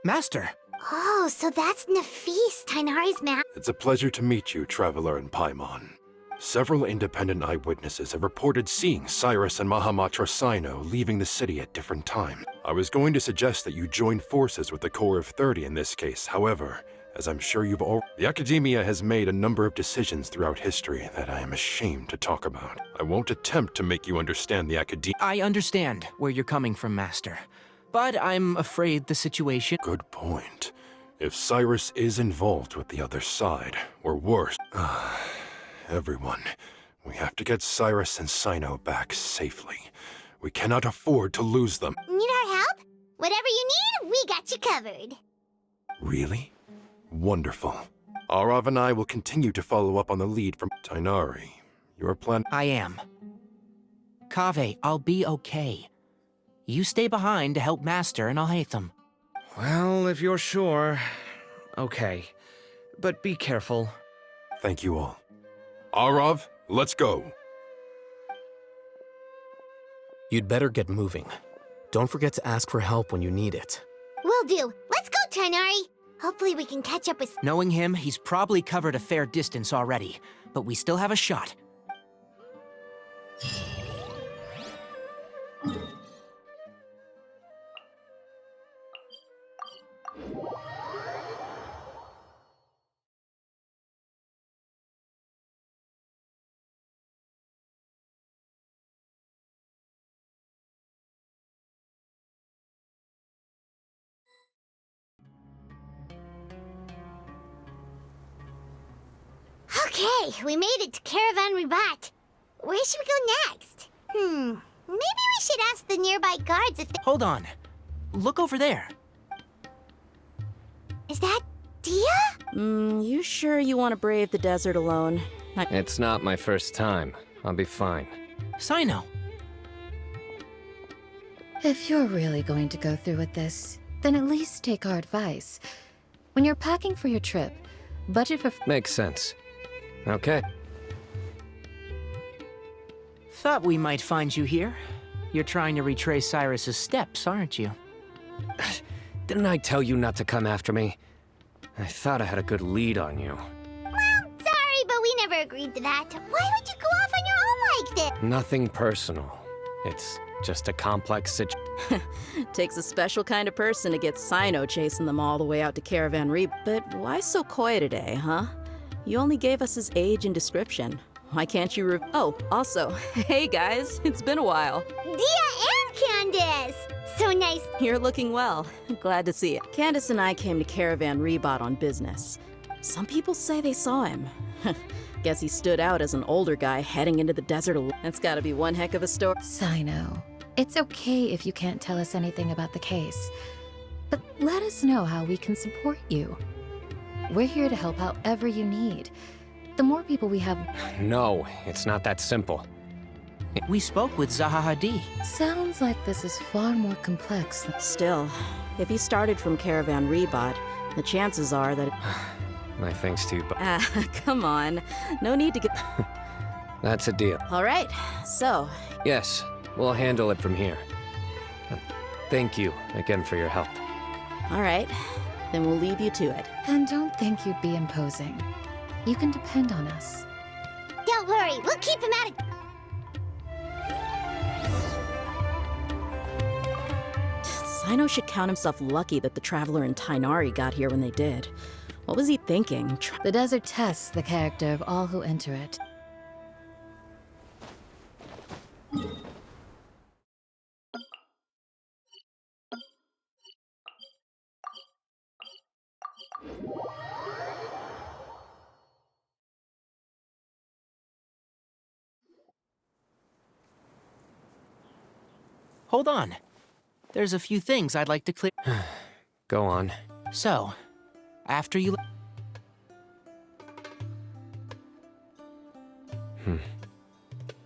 G: Master!
A: Oh, so that's Nafis, Tainari's man.
K: It's a pleasure to meet you, Traveler and Paimon. Several independent eyewitnesses have reported seeing Cyrus and Mahamatra Sino leaving the city at different times. I was going to suggest that you join forces with the Core of 30 in this case. However, as I'm sure you've all... The Academia has made a number of decisions throughout history that I am ashamed to talk about. I won't attempt to make you understand the Academia...
G: I understand where you're coming from, Master. But I'm afraid the situation...
K: Good point. If Cyrus is involved with the other side, or worse... Everyone, We have to get Cyrus and Sino back safely. We cannot afford to lose them.
A: Need our help? Whatever you need, we got you covered.
K: Really? Wonderful. Arav and I will continue to follow up on the lead from Tainari. Your plan—
G: I am. Kaveh, I'll be okay. You stay behind to help Master, and I'll hate them.
H: Well, if you're sure. Okay. But be careful.
K: Thank you all. Arav, let's go.
I: You'd better get moving. Don't forget to ask for help when you need it.
A: Will do. Let's go, Tainari. Hopefully we can catch up with...
G: Knowing him, he's probably covered a fair distance already, but we still have a shot.
A: Okay, we made it to Caravan Ribat. Where should we go next? Maybe we should ask the nearby guards if they...
G: Hold on. Look over there.
A: Is that Dia?
L: You sure you want to brave the desert alone?
B: It's not my first time. I'll be fine.
G: Sino.
M: If you're really going to go through with this, then at least take our advice. When you're packing for your trip, budget for...
B: Makes sense. Okay.
G: Thought we might find you here. You're trying to retrace Cyrus's steps, aren't you?
B: Didn't I tell you not to come after me? I thought I had a good lead on you.
A: Well, sorry, but we never agreed to that. Why would you go off on your own like this?
B: Nothing personal. It's just a complex situation.
L: Takes a special kind of person to get Sino chasing them all the way out to Caravan Reap. But why so quiet today, huh? You only gave us his age and description. Why can't you Oh, also, hey guys, it's been a while.
A: Dia and Candace! So nice.
L: You're looking well. Glad to see it. Candace and I came to Caravan Rebot on business. Some people say they saw him. Guess he stood out as an older guy heading into the desert alone. That's gotta be one heck of a story.
M: Sino, it's okay if you can't tell us anything about the case. But let us know how we can support you. We're here to help however you need. The more people we have...
B: No, it's not that simple.
G: We spoke with Zaha Hadid.
M: Sounds like this is far more complex than...
L: Still, if he started from Caravan Rebot, the chances are that...
B: My thanks to you, but...
L: Come on. No need to get...
B: That's a deal.
L: All right, so...
B: Yes, we'll handle it from here. Thank you again for your help.
L: All right, then we'll leave you to it.
M: And don't think you'd be imposing. You can depend on us.
A: Don't worry, we'll keep him out of...
L: Sino should count himself lucky that the Traveler and Tainari got here when they did. What was he thinking?
M: The desert tests the character of all who enter it.
G: Hold on. There's a few things I'd like to clear.
B: Go on.
G: So, after you...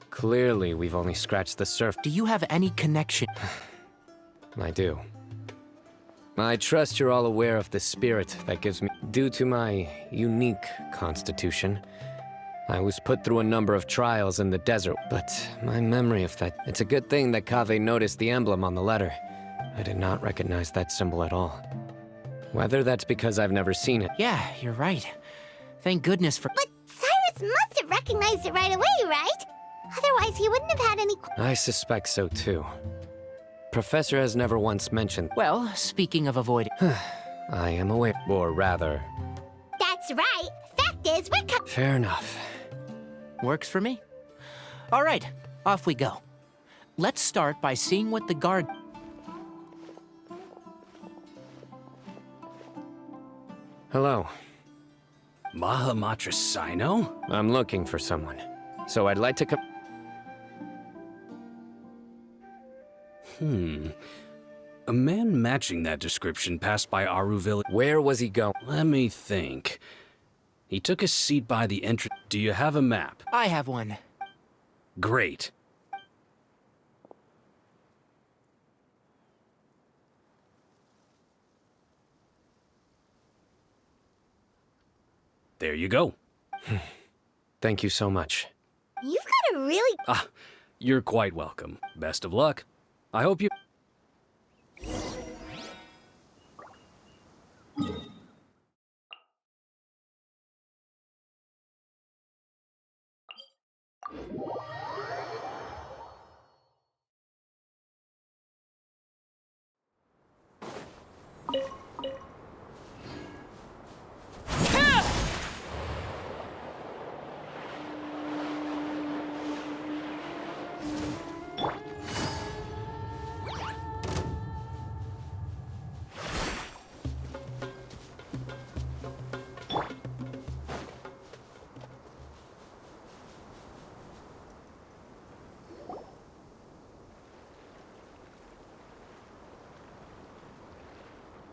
B: Clearly, we've only scratched the surface.
G: Do you have any connection?
B: I do. I trust you're all aware of the spirit that gives me... Due to my unique constitution, I was put through a number of trials in the desert, but my memory of that... It's a good thing that Kaveh noticed the emblem on the letter. I did not recognize that symbol at all. Whether that's because I've never seen it...
G: Yeah, you're right. Thank goodness for...
A: But Cyrus must have recognized it right away, right? Otherwise, he wouldn't have had any...
B: I suspect so, too. Professor has never once mentioned...
G: Well, speaking of avoiding...
B: I am aware. Or rather...
A: That's right. Fact is, we're...
B: Fair enough.
G: Works for me. All right, off we go. Let's start by seeing what the guard...
B: Hello.
N: Mahamatra Sino?
B: I'm looking for someone. So I'd like to come.
N: A man matching that description passed by Aru Village.
B: Where was he going?
N: Let me think. He took a seat by the entrance. Do you have a map?
G: I have one.
N: Great. There you go.
B: Thank you so much.
A: You've got a really...
N: Ah, you're quite welcome. Best of luck. I hope you...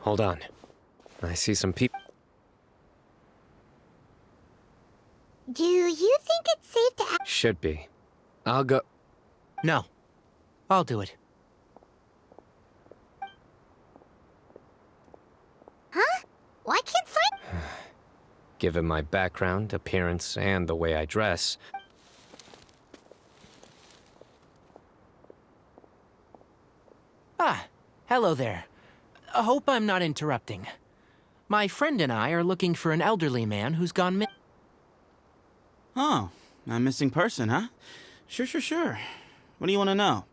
B: Hold on. I see some people.
A: Do you think it's safe to...
B: Should be. I'll go.
G: No. I'll do it.
A: Huh? Why can't Simon...
B: Given my background, appearance, and the way I dress...
G: Ah, hello there. I hope I'm not interrupting. My friend and I are looking for an elderly man who's gone missing.
O: Oh, a missing person, huh? Sure. What do you want to know?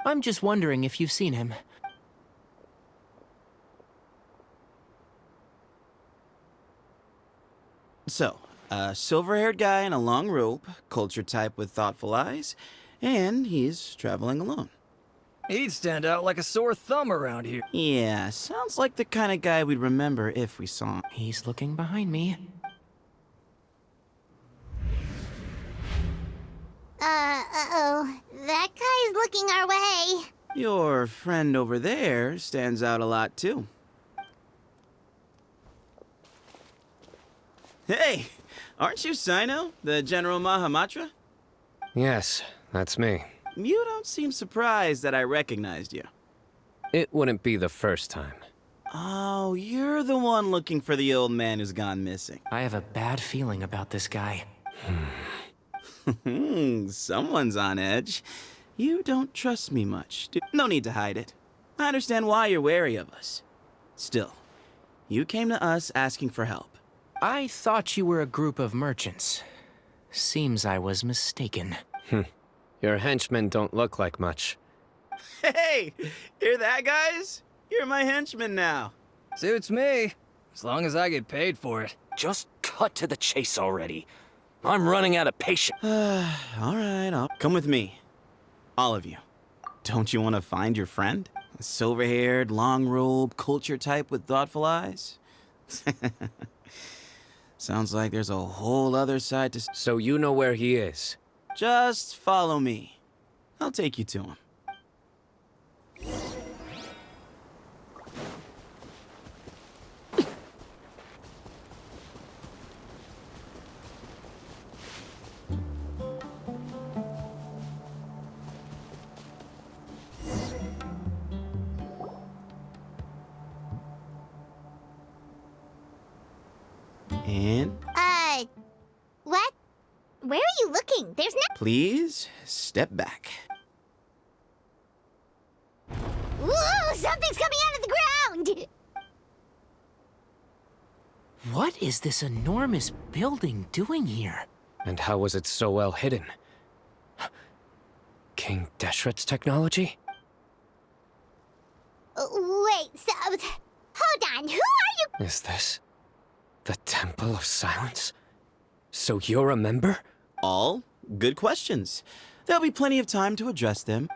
G: I'm just wondering if you've seen him.
O: So, a silver-haired guy in a long robe, culture type with thoughtful eyes, and he's traveling alone.
P: He'd stand out like a sore thumb around here.
O: Yeah, sounds like the kind of guy we'd remember if we saw him.
G: He's looking behind me.
A: Uh-oh. That guy's looking our way.
O: Your friend over there stands out a lot, too. Hey, aren't you Sino, the General Mahamatra?
B: Yes, that's me.
O: You don't seem surprised that I recognized you.
B: It wouldn't be the first time.
O: Oh, you're the one looking for the old man who's gone missing.
G: I have a bad feeling about this guy.
O: Someone's on edge. You don't trust me much. No need to hide it. I understand why you're wary of us. Still, you came to us asking for help.
G: I thought you were a group of merchants. Seems I was mistaken.
B: Your henchmen don't look like much.
O: Hey, hear that, guys? You're my henchman now.
P: Suits me, as long as I get paid for it.
N: Just cut to the chase already. I'm running out of patience.
O: All right, come with me. All of you. Don't you want to find your friend? A silver-haired, long-robe, culture type with thoughtful eyes? Sounds like there's a whole other side to...
B: So you know where he is?
O: Just follow me. I'll take you to him. And...
A: What? Where are you looking? There's no...
O: Please, step back.
A: Whoa! Something's coming out of the ground!
G: What is this enormous building doing here?
B: And how was it so well hidden? King Deshret's technology?
A: Wait, so... Hold on, who are you?
B: Is this the Temple of Silence? So you're a member?
O: All good questions. There'll be plenty of time to address them.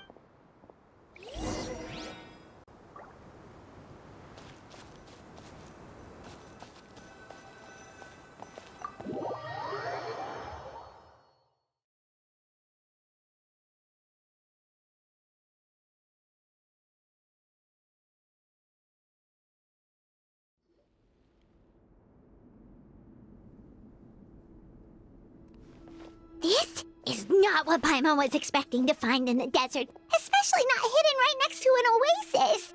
A: not what Paimon was expecting to find in the desert, especially not hidden right next to an oasis.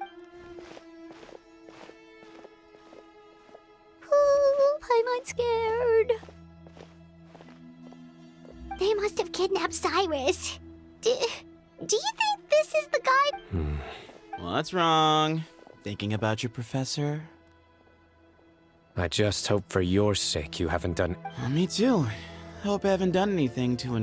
A: Ooh, Paimon's scared. They must have kidnapped Cyrus. Do you think this is the guy?
O: What's wrong? Thinking about your professor?
B: I just hope for your sake you haven't done...
O: Me too. Hope I haven't done anything to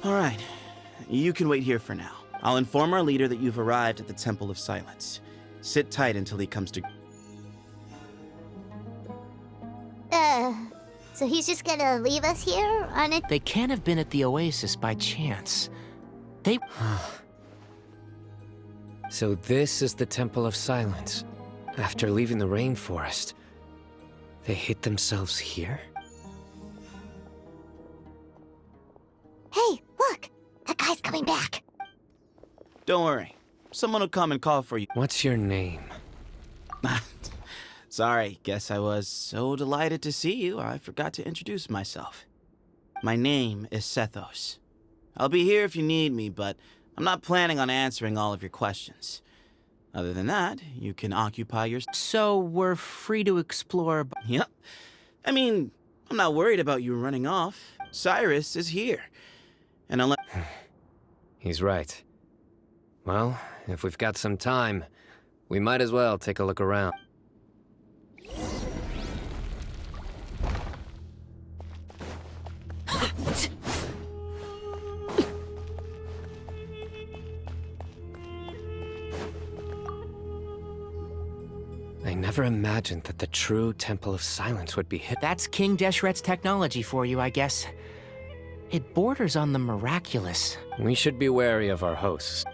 O: All right. You can wait here for now. I'll inform our leader that you've arrived at the Temple of Silence. Sit tight until he comes to...
A: So he's just gonna leave us here on a...
G: They can't have been at the oasis by chance. They...
B: So this is the Temple of Silence. After leaving the rainforest, they hid themselves here?
A: Hey, look! That guy's coming back.
O: Don't worry. Someone will come and call for you.
B: What's your name?
O: Sorry, guess I was so delighted to see you, I forgot to introduce myself. My name is Sethos. I'll be here if you need me, but I'm not planning on answering all of your questions. Other than that, you can occupy your...
G: So we're free to explore...
O: Yep. I mean, I'm not worried about you running off. Cyrus is here. And unless...
B: He's right. Well, if we've got some time, we might as well take a look around. I never imagined that the true Temple of Silence would be hit.
G: That's King Deshret's technology for you, I guess. It borders on the miraculous.
B: We should be wary of our hosts.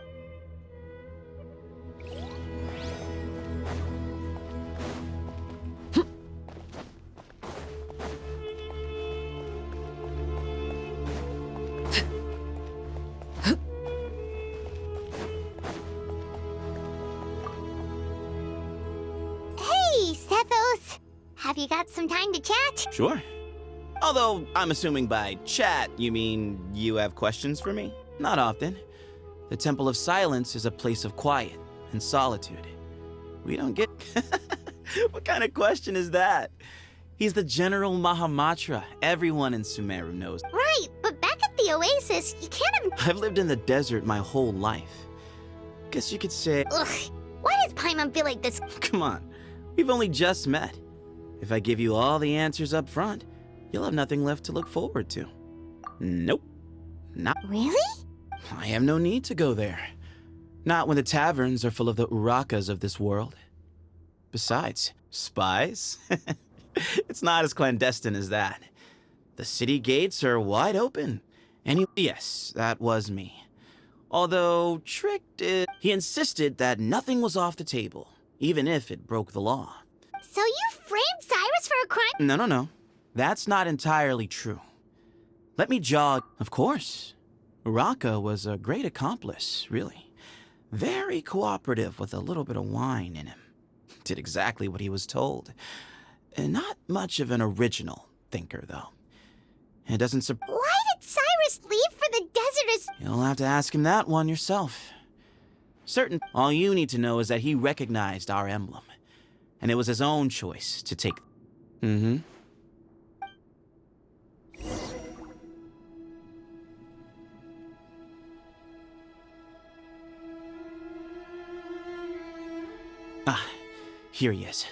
A: Have you got some time to chat?
O: Sure. Although, I'm assuming by chat, you mean you have questions for me? Not often. The Temple of Silence is a place of quiet and solitude. We don't get... What kind of question is that? He's the General Mahamatra. Everyone in Sumeru knows.
A: Right, but oasis, you can't have...
O: I've lived in the desert my whole life. Guess you could say...
A: Ugh, why does Paimon feel like this?
O: Come on, we've only just met. If I give you all the answers up front, you'll have nothing left to look forward to. Nope. Not...
A: Really?
O: I have no need to go there. Not when the taverns are full of the Urakas of this world. Besides, spies? It's not as clandestine as that. The city gates are wide open. Yes, that was me. Although, he insisted that nothing was off the table, even if it broke the law.
A: So you framed Cyrus for a crime?
O: No. That's not entirely true. Let me jog. Of course. Uraka was a great accomplice, really. Very cooperative with a little bit of wine in him. Did exactly what he was told. And not much of an original thinker, though. It doesn't
A: Why did Cyrus leave for the desert?
O: You'll have to ask him that one yourself. All you need to know is that he recognized our emblem. And it was his own choice to take... Mm-hmm. Ah, here he is.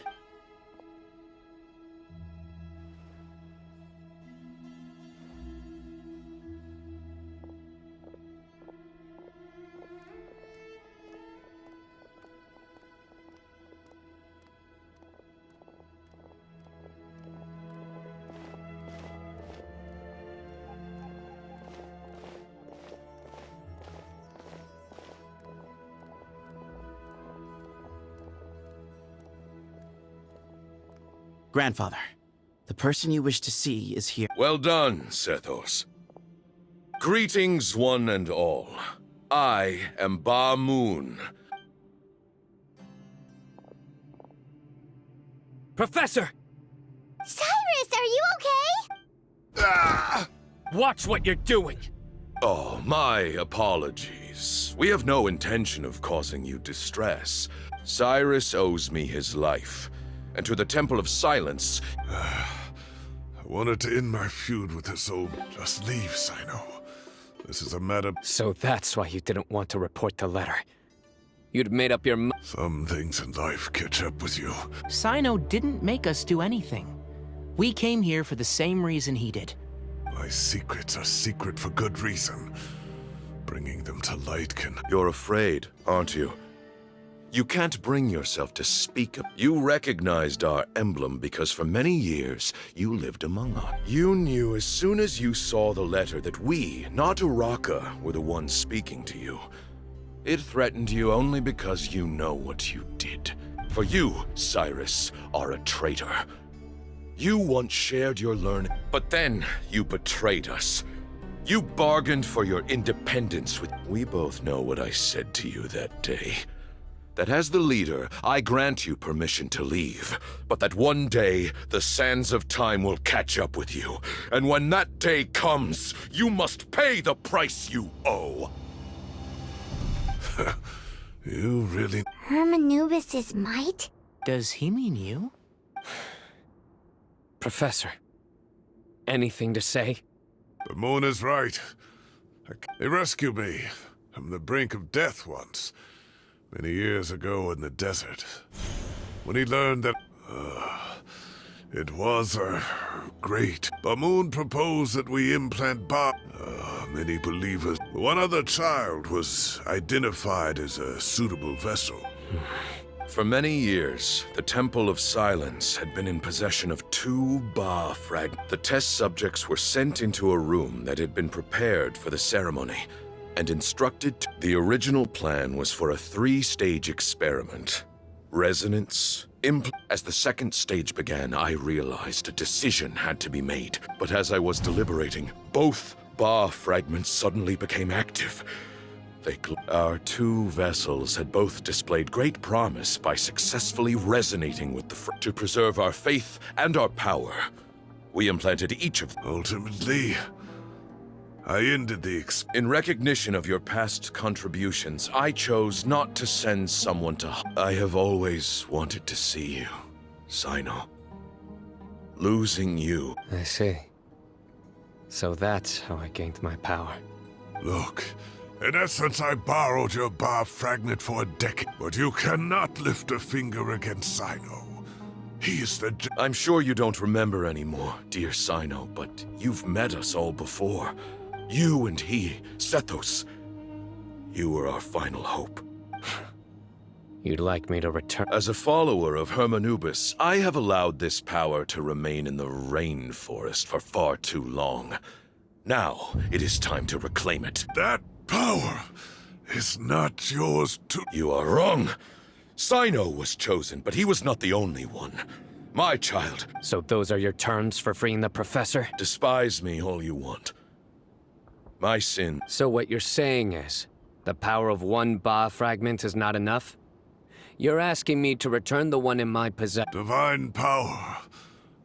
O: Grandfather, the person you wish to see is here.
C: Well done, Sethos. Greetings, one and all. I am Ba Moon.
B: Professor!
A: Cyrus, are you okay?
C: Ah!
B: Watch what you're doing!
C: Oh, my apologies. We have no intention of causing you distress. Cyrus owes me his life. And to the Temple of Silence... I wanted to end my feud with this old... Just leave, Sino. This is a matter...
B: So that's why you didn't want to report the letter. You'd made up your mind.
C: Some things in life catch up with you.
G: Sino didn't make us do anything. We came here for the same reason he did.
C: My secrets are secret for good reason. Bringing them to light can... You're afraid, aren't you? You can't bring yourself to speak of... You recognized our emblem because for many years, you lived among us. You knew as soon as you saw the letter that we, not Uraka, were the ones speaking to you. It threatened you only because you know what you did. For you, Cyrus, are a traitor. You once shared your learning, but then you betrayed us. You bargained for your independence with... We both know what I said to you that day. That as the leader, I grant you permission to leave, but that one day, the sands of time will catch up with you. And when that day comes, you must pay the price you owe. You really...
A: Hermanubis' might?
G: Does he mean you?
B: Professor, anything to say?
C: The moon is right. He rescued me from the brink of death once. Many years ago in the desert, when he learned that it was great. Bamoon proposed that we implant many believers. One other child was identified as a suitable vessel. For many years, the Temple of Silence had been in possession of 2 Ba fragments. The test subjects were sent into a room that had been prepared for the ceremony and instructed. The original plan was for a 3-stage experiment. Resonance, As the second stage began, I realized a decision had to be made. But as I was deliberating, both Ba fragments suddenly became active. Our 2 vessels had both displayed great promise by successfully resonating with to preserve our faith and our power. We implanted each of them. Ultimately, I ended the In recognition of your past contributions, I chose not to send someone to... I have always wanted to see you, Sino. Losing you...
B: I see. So that's how I gained my power.
C: Look, in essence, I borrowed your bar fragment for a decade, but you cannot lift a finger against Sino. He is the...
K: I'm sure you don't remember anymore, dear Sino, but you've met us all before. You and he, Sethos. You were our final hope.
B: You'd like me to return?
K: As a follower of Hermanubis, I have allowed this power to remain in the rainforest for far too long. Now, it is time to reclaim it.
C: That power is not yours to...
K: You are wrong. Sino was chosen, but he was not the only one. My child.
B: So those are your terms for freeing the professor?
K: Despise me all you want. My sin...
B: So what you're saying is, the power of one Ba fragment is not enough? You're asking me to return the one in my possession.
C: Divine power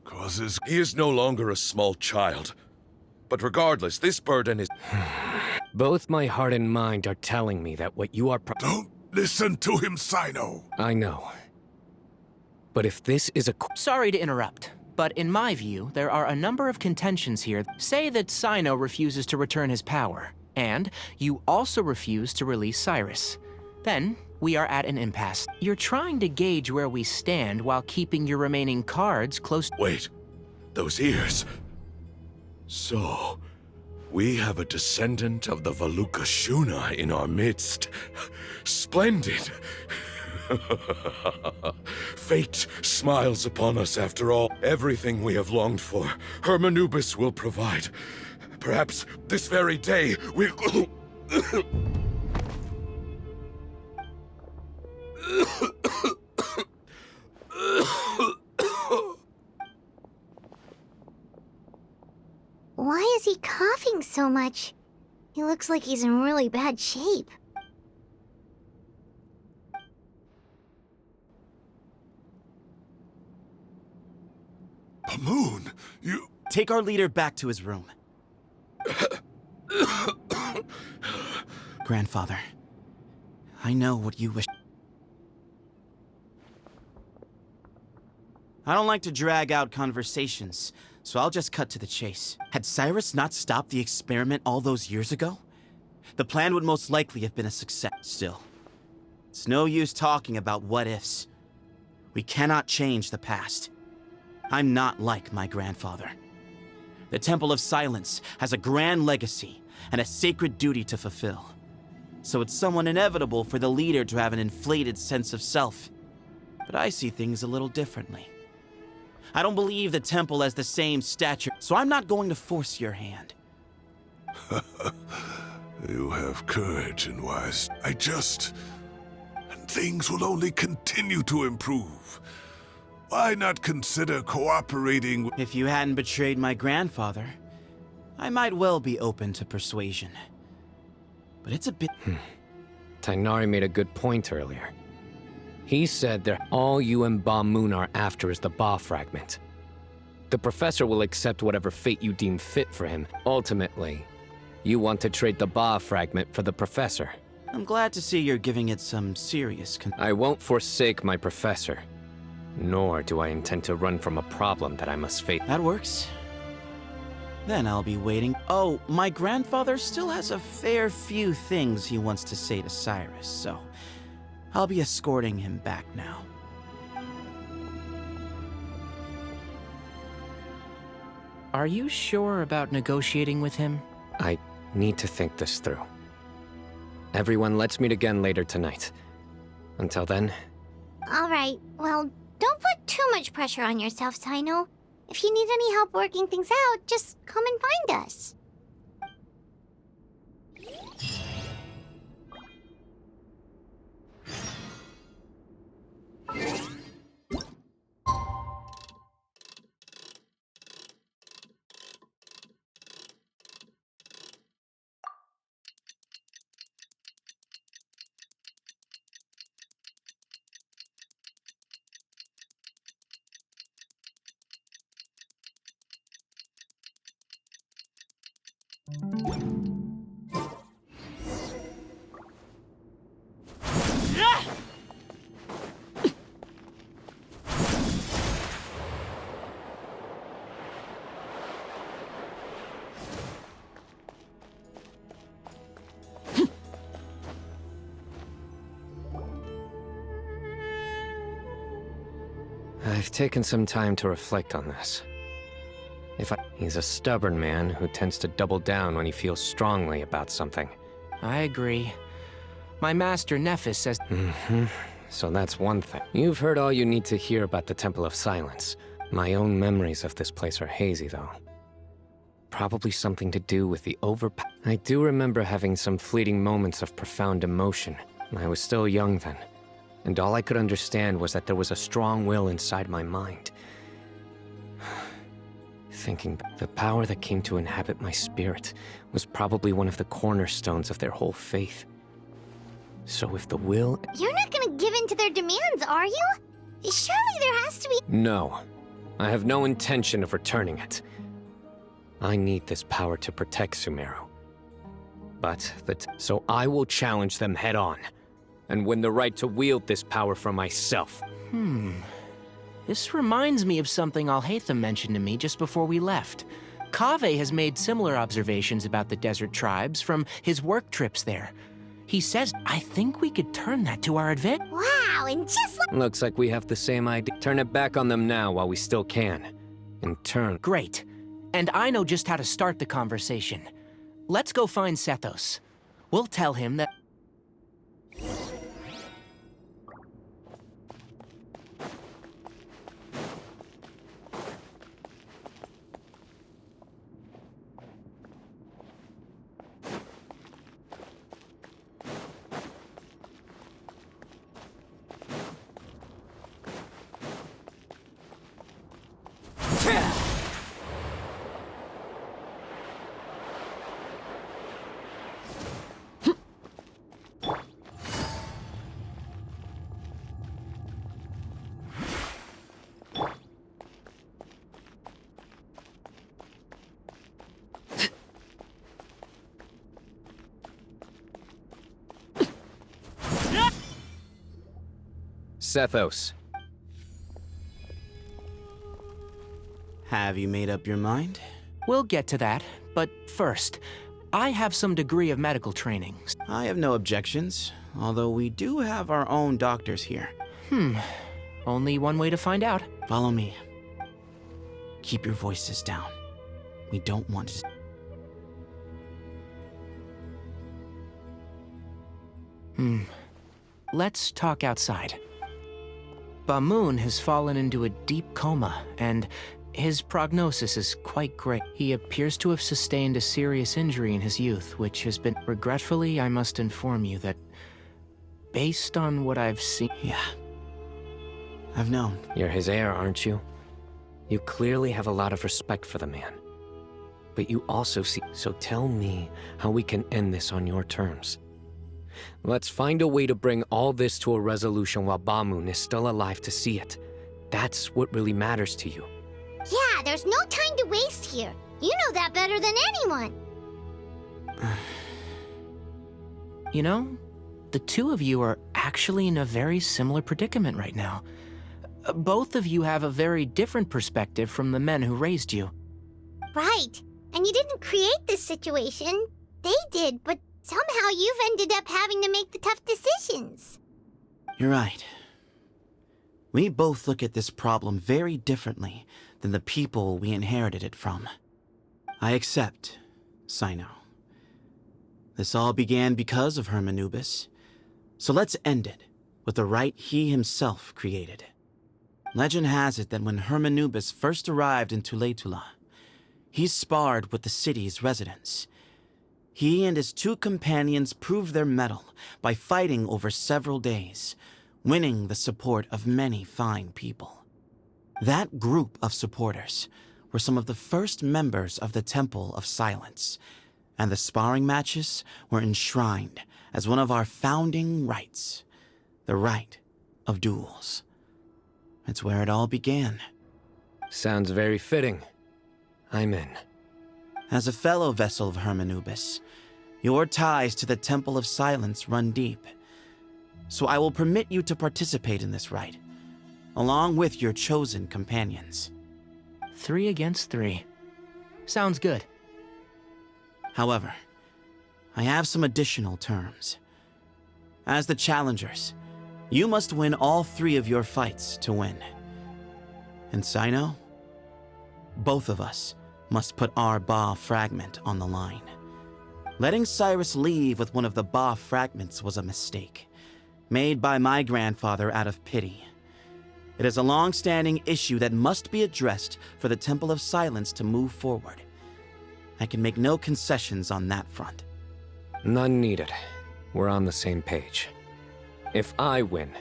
C: causes...
K: He is no longer a small child. But regardless, this burden is...
B: Both my heart and mind are telling me that what you are...
C: Don't listen to him, Sino.
B: I know. But if this is a...
G: Sorry to interrupt, but in my view, there are a number of contentions here. Say that Sino refuses to return his power, and you also refuse to release Cyrus. Then, we are at an impasse. You're trying to gauge where we stand while keeping your remaining cards close...
K: Wait. Those ears... So... We have a descendant of the Valukashuna in our midst. Splendid! Fate smiles upon us after all. Everything we have longed for, Hermanubis will provide. Perhaps this very day we'll...
A: Why is he coughing so much? He looks like he's in really bad shape.
C: Pamoon, you...
O: Take our leader back to his room. Grandfather, I know what you wish. I don't like to drag out conversations, so I'll just cut to the chase. Had Cyrus not stopped the experiment all those years ago, the plan would most likely have been a success. Still, it's no use talking about what-ifs. We cannot change the past. I'm not like my grandfather. The Temple of Silence has a grand legacy and a sacred duty to fulfill. So it's somewhat inevitable for the leader to have an inflated sense of self. But I see things a little differently. I don't believe the temple has the same stature, so I'm not going to force your hand.
C: You have courage and wise. And things will only continue to improve. Why not consider cooperating?
O: If you hadn't betrayed my grandfather, I might well be open to persuasion. But it's a bit...
B: Tainari made a good point earlier. He said that all you and Ba Moon are after is the Ba fragment. The professor will accept whatever fate you deem fit for him. Ultimately, you want to trade the Ba fragment for the professor.
O: I'm glad to see you're giving it some serious
B: I won't forsake my professor. Nor do I intend to run from a problem that I must face.
O: That works. Then I'll be waiting. Oh, my grandfather still has a fair few things he wants to say to Cyrus, so I'll be escorting him back now.
G: Are you sure about negotiating with him?
B: I need to think this through. Everyone, let's meet again later tonight. Until then...
A: Alright, well, don't put too much pressure on yourself, Sino. If you need any help working things out, just come and find us.
B: I've taken some time to reflect on this. He's a stubborn man who tends to double down when he feels strongly about something.
G: I agree. My master Nephis says...
B: So that's one thing. You've heard all you need to hear about the Temple of Silence. My own memories of this place are hazy, though. Probably something to do with the I do remember having some fleeting moments of profound emotion. I was still young then, and all I could understand was that there was a strong will inside my mind. Thinking back, the power that came to inhabit my spirit was probably one of the cornerstones of their whole faith. So if the will...
A: You're not gonna give in to their demands, are you? Surely there has to be...
B: No. I have no intention of returning it. I need this power to protect Sumeru. But so I will challenge them head on, and win the right to wield this power for myself.
G: This reminds me of something Alhaitham mentioned to me just before we left. Kaveh has made similar observations about the desert tribes from his work trips there. He says, I think we could turn that to our advantage.
A: Wow, and just like...
B: Looks like we have the same idea. Turn it back on them now while we still can. In turn...
G: Great. And I know just how to start the conversation. Let's go find Sethos. We'll tell him that...
B: Sethos.
O: Have you made up your mind?
G: We'll get to that, but first, I have some degree of medical training.
O: I have no objections, although we do have our own doctors here.
G: Only one way to find out.
O: Follow me. Keep your voices down. We don't want to...
G: Let's talk outside. Bamoon has fallen into a deep coma, and his prognosis is quite great. He appears to have sustained a serious injury in his youth, which has been... Regretfully, I must inform you that, based on what I've seen...
O: Yeah. I've known.
B: You're his heir, aren't you? You clearly have a lot of respect for the man. But you also see... So tell me how we can end this on your terms. Let's find a way to bring all this to a resolution while Bamoon is still alive to see it. That's what really matters to you.
A: Yeah, there's no time to waste here. You know that better than anyone.
G: You know, the two of you are actually in a very similar predicament right now. Both of you have a very different perspective from the men who raised you.
A: Right. And you didn't create this situation. They did, but somehow you've ended up having to make the tough decisions.
O: You're right. We both look at this problem very differently than the people we inherited it from. I accept, Sino. This all began because of Hermanubis, so let's end it with the rite he himself created. Legend has it that when Hermanubis first arrived in Tuletula, he sparred with the city's residents. He and his two companions proved their mettle by fighting over several days, winning the support of many fine people. That group of supporters were some of the first members of the Temple of Silence, and the sparring matches were enshrined as one of our founding rites, the rite of duels. It's where it all began.
B: Sounds very fitting. I'm in.
O: As a fellow vessel of Hermanubis, your ties to the Temple of Silence run deep. So I will permit you to participate in this rite, along with your chosen companions.
G: 3 against 3. Sounds good.
O: However, I have some additional terms. As the challengers, you must win all 3 of your fights to win. And Sino? Both of us must put our Ba fragment on the line. Letting Cyrus leave with one of the Ba fragments was a mistake, made by my grandfather out of pity. It is a long-standing issue that must be addressed for the Temple of Silence to move forward. I can make no concessions on that front.
B: None needed. We're on the same page. If I win,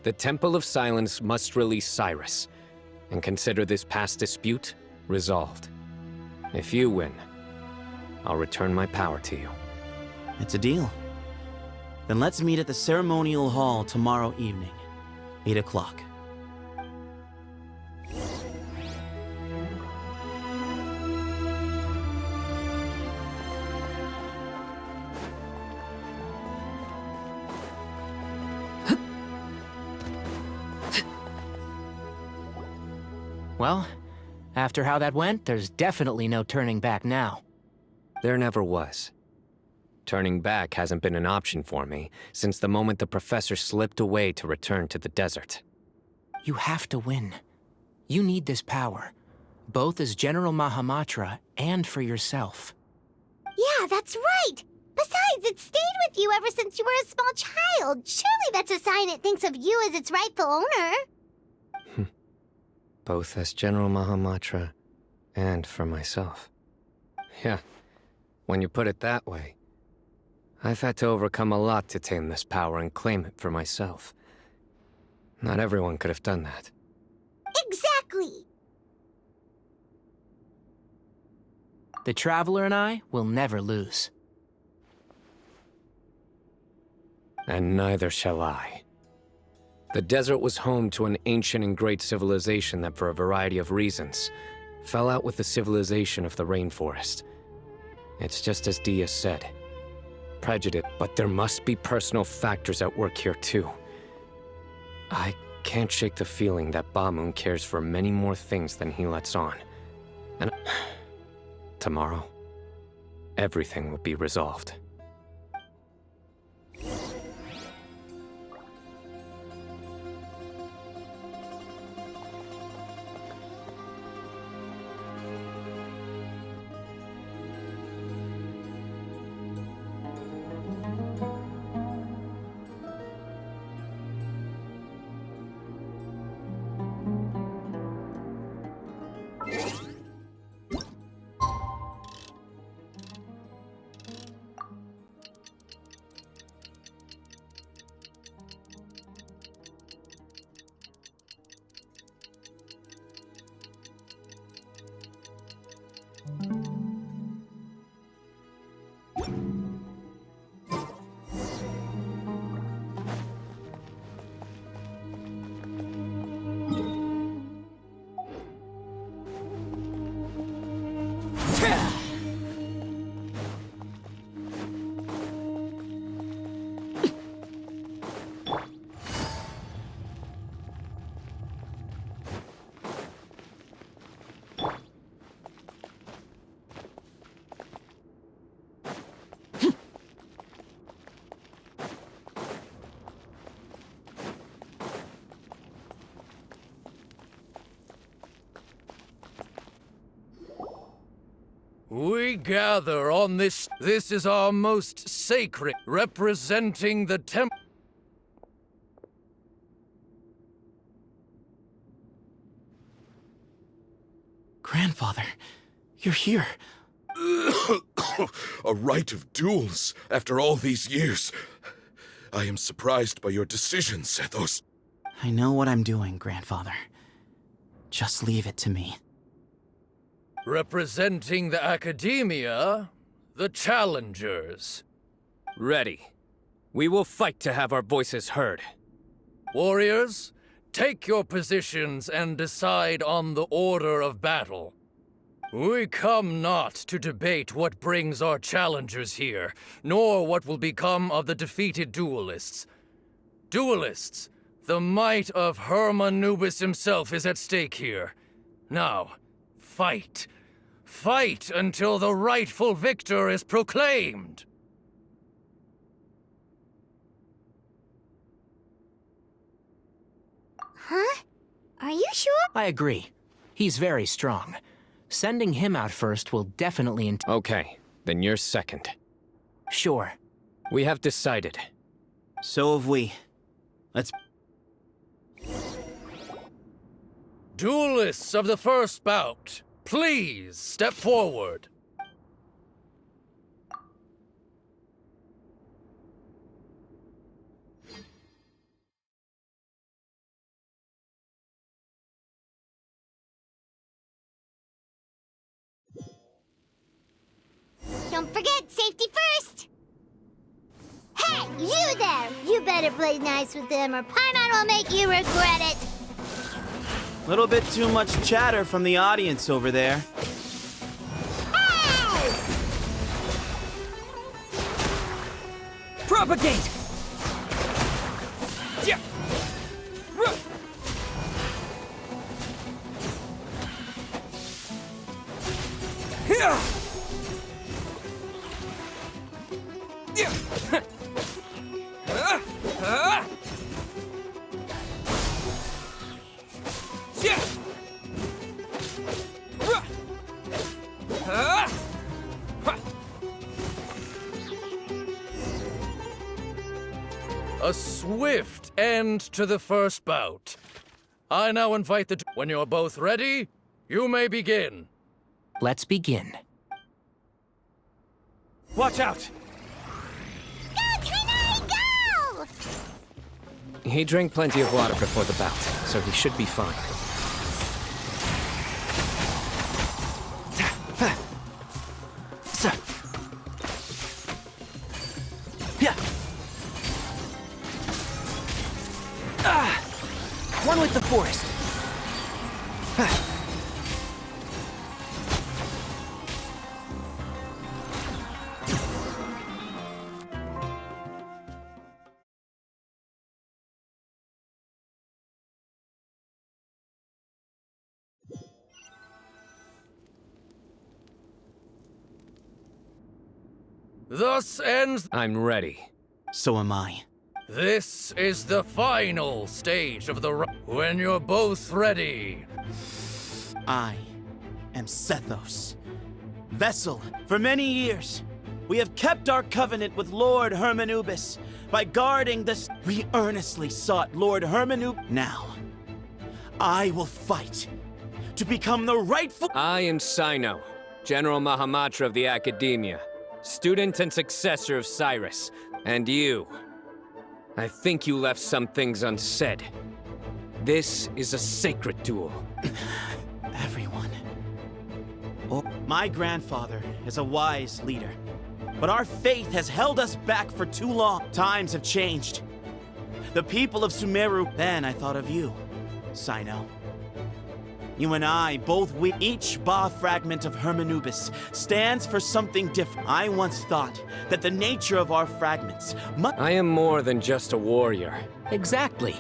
B: the Temple of Silence must release Cyrus and consider this past dispute resolved. If you win, I'll return my power to you.
O: It's a deal. Then let's meet at the ceremonial hall tomorrow evening, 8 o'clock.
G: Well, after how that went, there's definitely no turning back now.
B: There never was. Turning back hasn't been an option for me since the moment the professor slipped away to return to the desert.
G: You have to win. You need this power, both as General Mahamatra and for yourself.
A: Yeah, that's right! Besides, it stayed with you ever since you were a small child. Surely that's a sign it thinks of you as its rightful owner.
B: Both as General Mahamatra and for myself. Yeah, when you put it that way, I've had to overcome a lot to tame this power and claim it for myself. Not everyone could have done that.
A: Exactly!
G: The Traveler and I will never lose.
B: And neither shall I. The desert was home to an ancient and great civilization that, for a variety of reasons, fell out with the civilization of the rainforest. It's just as Dia said. Prejudice, but there must be personal factors at work here too. I can't shake the feeling that Ba-Moon cares for many more things than he lets on. And tomorrow, everything will be resolved.
Q: We gather on this. This is our most sacred, representing the temple.
O: Grandfather, you're here.
R: A rite of duels after all these years. I am surprised by your decision, Sethos.
O: I know what I'm doing, Grandfather. Just leave it to me.
Q: Representing the academia, the challengers.
B: Ready. We will fight to have our voices heard.
Q: Warriors, take your positions and decide on the order of battle. We come not to debate what brings our challengers here, nor what will become of the defeated duelists. Duelists, the might of Hermanubis himself is at stake here. Now, fight. Fight until the rightful victor is proclaimed!
A: Huh? Are you sure?
G: I agree. He's very strong. Sending him out first will definitely
B: Okay, then you're second.
G: Sure.
B: We have decided.
O: So have we. Let's...
Q: Duelists of the first bout, please step forward.
A: Don't forget, safety first! Hey, you there! You better play nice with them or Paimon will make you regret it!
O: Little bit too much chatter from the audience over there.
A: Hey!
P: Propagate! Yeah.
Q: A swift end to the first bout. I now invite the... When you're both ready, you may begin.
G: Let's begin.
P: Watch out!
A: Go, Tey-Hom, go!
B: He drank plenty of water before the bout, so he should be fine.
G: One with the forest.
Q: Thus ends...
B: I'm ready.
O: So am I.
Q: This is the final stage of the... When you're both ready.
O: I am Sethos. Vessel, for many years, we have kept our covenant with Lord Hermanubis by guarding this. We earnestly sought Lord Hermanubis. Now, I will fight to become the rightful...
B: I am Cyno, General Mahamatra of the Academia, student and successor of Cyrus. And you... I think you left some things unsaid. This is a sacred duel.
O: Everyone. Oh, my grandfather is a wise leader, but our faith has held us back for too long. Times have changed. The people of Sumeru... Then I thought of you, Cyno. You and I, both each Ba fragment of Hermanubis stands for something different. I once thought that the nature of our fragments must...
B: I am more than just a warrior.
G: Exactly.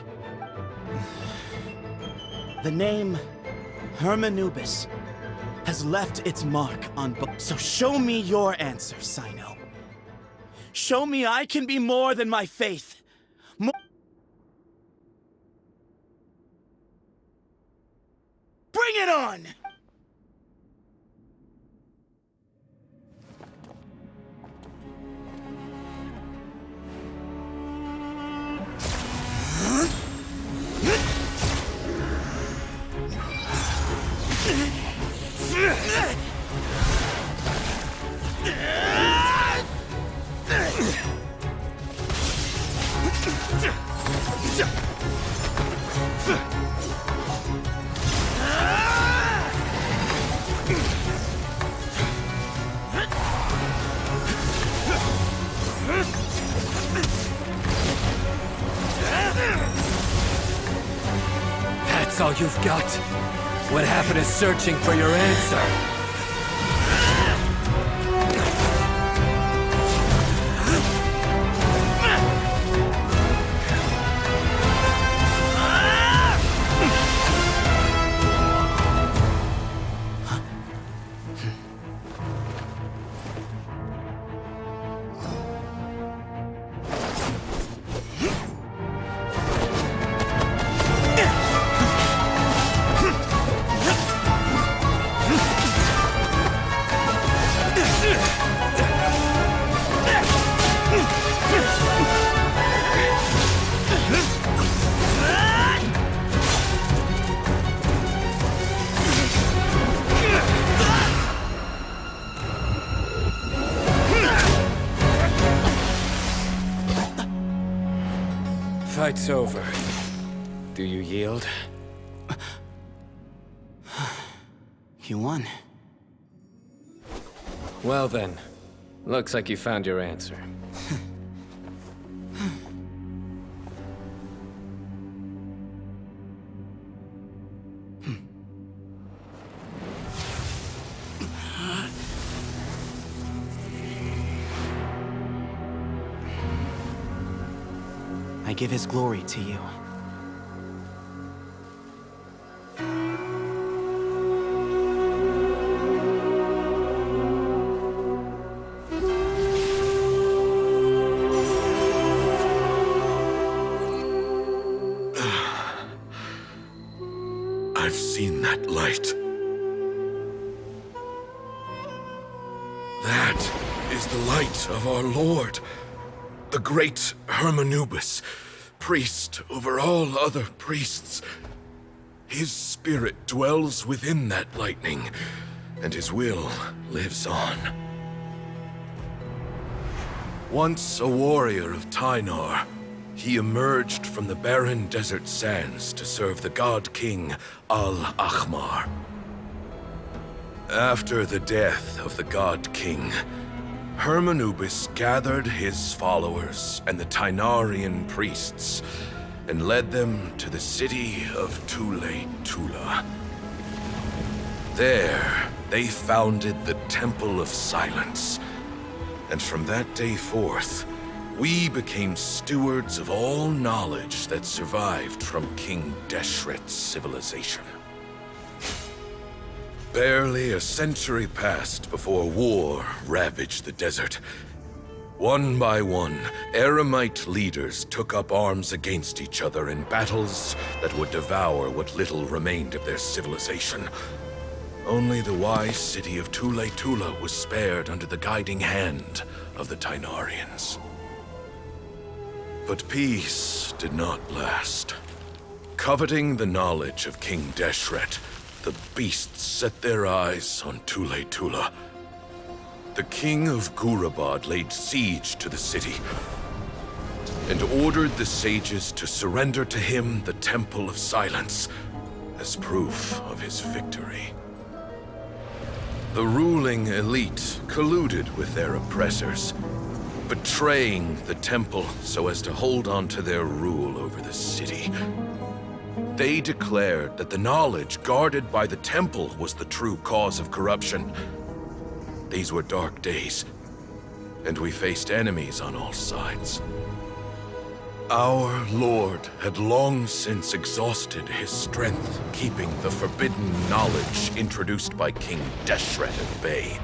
O: The name Hermanubis has left its mark on... So show me your answer, Cyno. Show me I can be more than my faith. Bring it on!
Q: That's all you've got? What happened is searching for your answer.
B: fight's over. Do you yield?
O: You won.
B: Well then, looks like you found your answer.
O: I give his glory to you.
R: I've seen that light. That is the light of our Lord, the great Hermanubis, priest over all other priests. His spirit dwells within that lightning, and his will lives on. Once a warrior of Tynor, he emerged from the barren desert sands to serve the god king Al-Ahmar. After the death of the god king, Hermanubis gathered his followers and the Tynarian priests and led them to the city of Tey-Hom. There, they founded the Temple of Silence, and from that day forth, we became stewards of all knowledge that survived from King Deshret's civilization. Barely a century passed before war ravaged the desert. One by one, Eremite leaders took up arms against each other in battles that would devour what little remained of their civilization. Only the wise city of Tey-Hom was spared under the guiding hand of the Tynarians. But peace did not last. Coveting the knowledge of King Deshret, the beasts set their eyes on Tey-Hom. The king of Gurabad laid siege to the city and ordered the sages to surrender to him the Temple of Silence as proof of his victory. The ruling elite colluded with their oppressors, betraying the temple so as to hold on to their rule over the city. They declared that the knowledge guarded by the temple was the true cause of corruption. These were dark days, and we faced enemies on all sides. Our Lord had long since exhausted his strength, keeping the forbidden knowledge introduced by King Deshret at bay.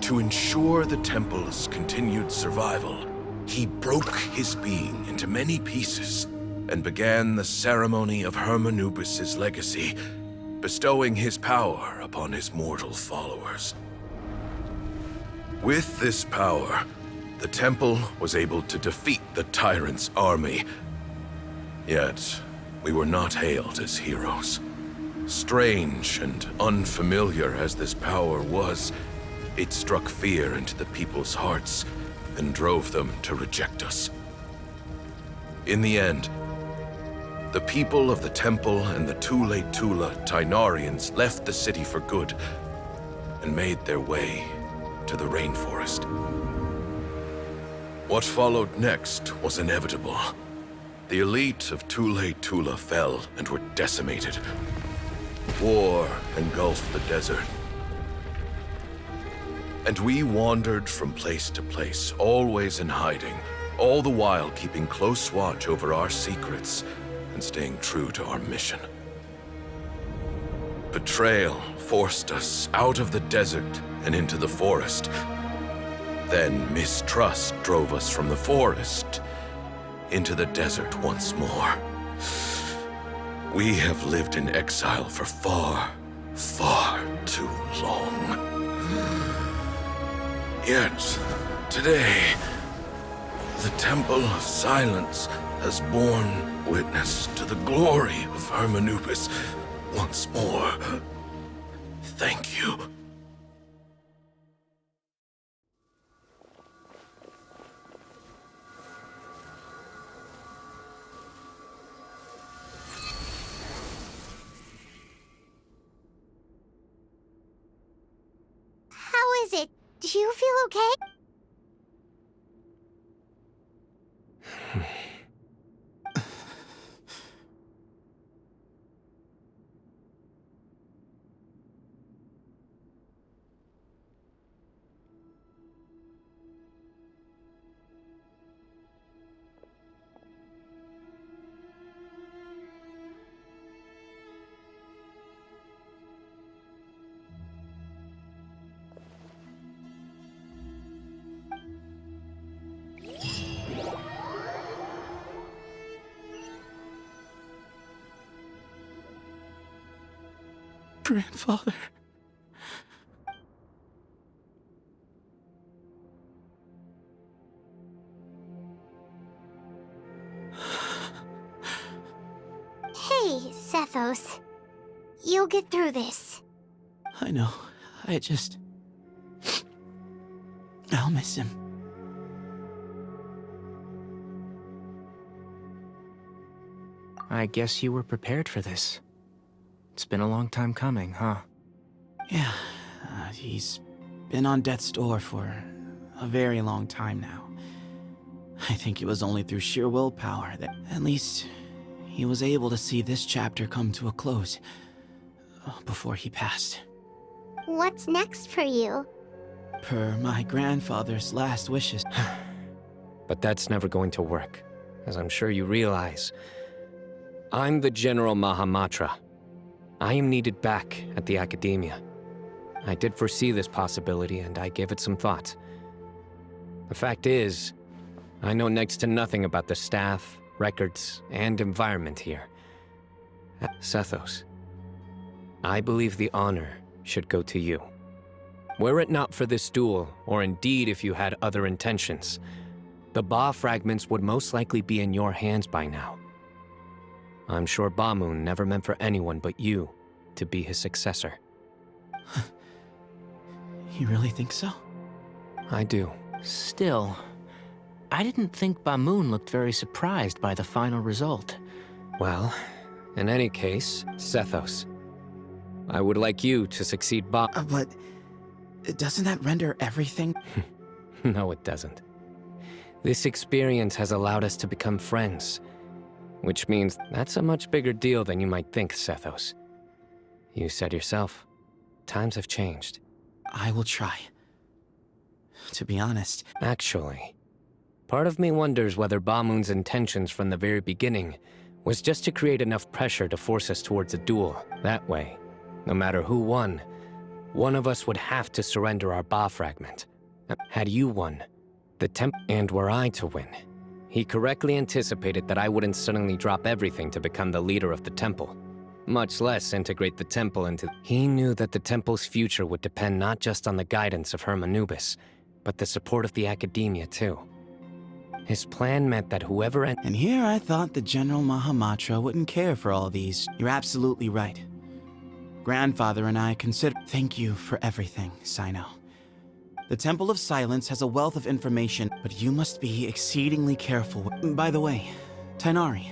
R: To ensure the temple's continued survival, he broke his being into many pieces and began the ceremony of Hermanubis' legacy, bestowing his power upon his mortal followers. With this power, the temple was able to defeat the tyrant's army. Yet, we were not hailed as heroes. Strange and unfamiliar as this power was, it struck fear into the people's hearts and drove them to reject us. In the end, the people of the temple and the Tey-Hom Tynarians left the city for good and made their way to the rainforest. What followed next was inevitable. The elite of Tey-Hom fell and were decimated. War engulfed the desert. And we wandered from place to place, always in hiding, all the while keeping close watch over our secrets and staying true to our mission. Betrayal forced us out of the desert and into the forest. Then mistrust drove us from the forest into the desert once more. We have lived in exile for far, far too long. Yet, today, the Temple of Silence has borne witness to the glory of Hermanubis once more. Thank you.
A: Do you feel okay?
O: Grandfather.
A: Hey, Sethos. You'll get through this.
O: I know. I'll miss him.
G: I guess you were prepared for this. It's been a long time coming, huh?
O: Yeah, he's been on death's door for a very long time now. I think it was only through sheer willpower that at least he was able to see this chapter come to a close before he passed.
A: What's next for you?
O: Per my grandfather's last wishes.
B: But that's never going to work, as I'm sure you realize. I'm the General Mahamatra. I am needed back at the Academia. I did foresee this possibility, and I gave it some thought. The fact is, I know next to nothing about the staff, records, and environment here. Sethos, I believe the honor should go to you. Were it not for this duel, or indeed if you had other intentions, the Ba fragments would most likely be in your hands by now. I'm sure Ba-Moon never meant for anyone but you to be his successor.
O: You really think so?
B: I do.
G: Still, I didn't think Ba-Moon looked very surprised by the final result.
B: Well, in any case, Sethos, I would like you to succeed Ba-
O: But doesn't that render everything?
B: No, it doesn't. This experience has allowed us to become friends, which means that's a much bigger deal than you might think, Sethos. You said yourself, times have changed.
O: I will try. To be honest.
B: Actually, part of me wonders whether Ba-Moon's intentions from the very beginning was just to create enough pressure to force us towards a duel. That way, no matter who won, one of us would have to surrender our Ba fragment. Had you won, and were I to win, he correctly anticipated that I wouldn't suddenly drop everything to become the leader of the temple, much less integrate the temple into... He knew that the temple's future would depend not just on the guidance of Hermanubis, but the support of the Academia too. His plan meant that whoever...
O: And here I thought the General Mahamatra wouldn't care for all these. You're absolutely right. Grandfather and I consider... Thank you for everything, Sino. The Temple of Silence has a wealth of information, but you must be exceedingly careful. By the way, Tainari,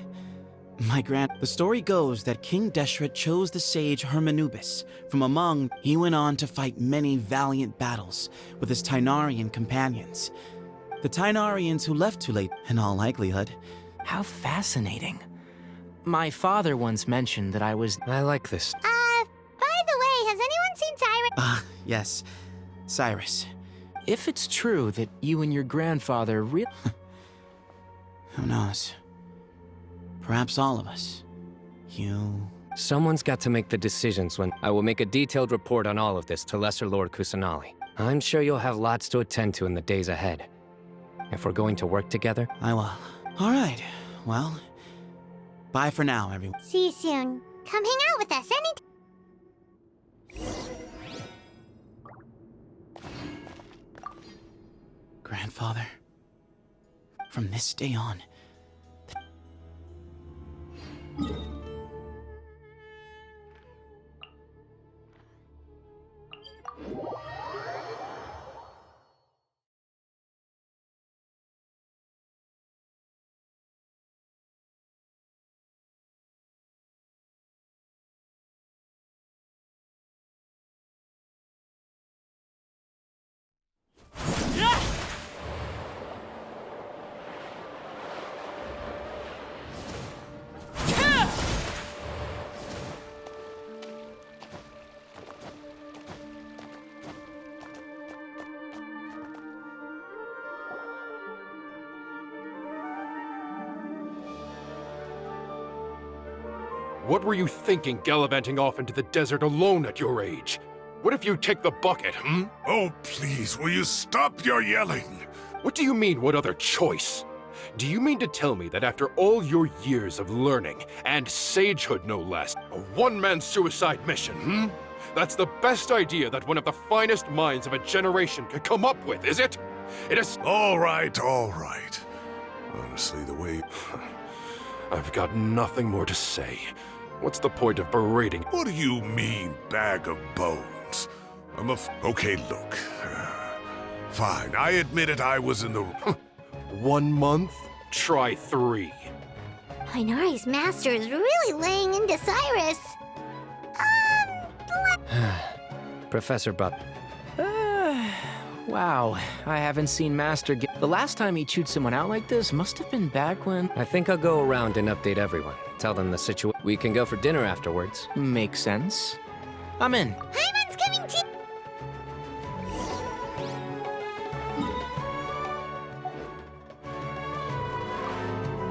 O: the story goes that King Deshret chose the sage Hermanubis. From among, he went on to fight many valiant battles with his Tainarian companions. The Tainarians who left too late, in all likelihood.
G: How fascinating. My father once mentioned that I
B: like this.
A: By the way, has anyone seen Cyrus?
O: Yes. Cyrus.
G: If it's true that you and your grandfather
O: Who knows? Perhaps all of us. You...
B: Someone's got to make the decisions when... I will make a detailed report on all of this to Lesser Lord Kusanali. I'm sure you'll have lots to attend to in the days ahead. If we're going to work together...
O: I will. All right. Well, bye for now, everyone.
A: See you soon. Come hang out with us anytime.
O: Grandfather, from this day on...
K: What were you thinking gallivanting off into the desert alone at your age? What if you take the bucket, hmm?
C: Oh, please, will you stop your yelling?
K: What do you mean, what other choice? Do you mean to tell me that after all your years of learning, and sagehood no less, a one-man suicide mission, hmm? That's the best idea that one of the finest minds of a generation could come up with, is it? It is—
C: All right, all right. Honestly, the way—
K: I've got nothing more to say. What's the point of berating—
C: What do you mean, bag of bones? Okay, look. Fine, I admit it, I was in the—
K: 1 month? Try 3.
A: Inari's master is really laying into Cyrus.
B: Professor Buck.
G: Wow, I haven't seen Master get— The last time he chewed someone out like this must have been back when—
B: I think I'll go around and update everyone. Tell them the situation. We can go for dinner afterwards.
G: Makes sense. I'm in.
A: Paimon's coming too.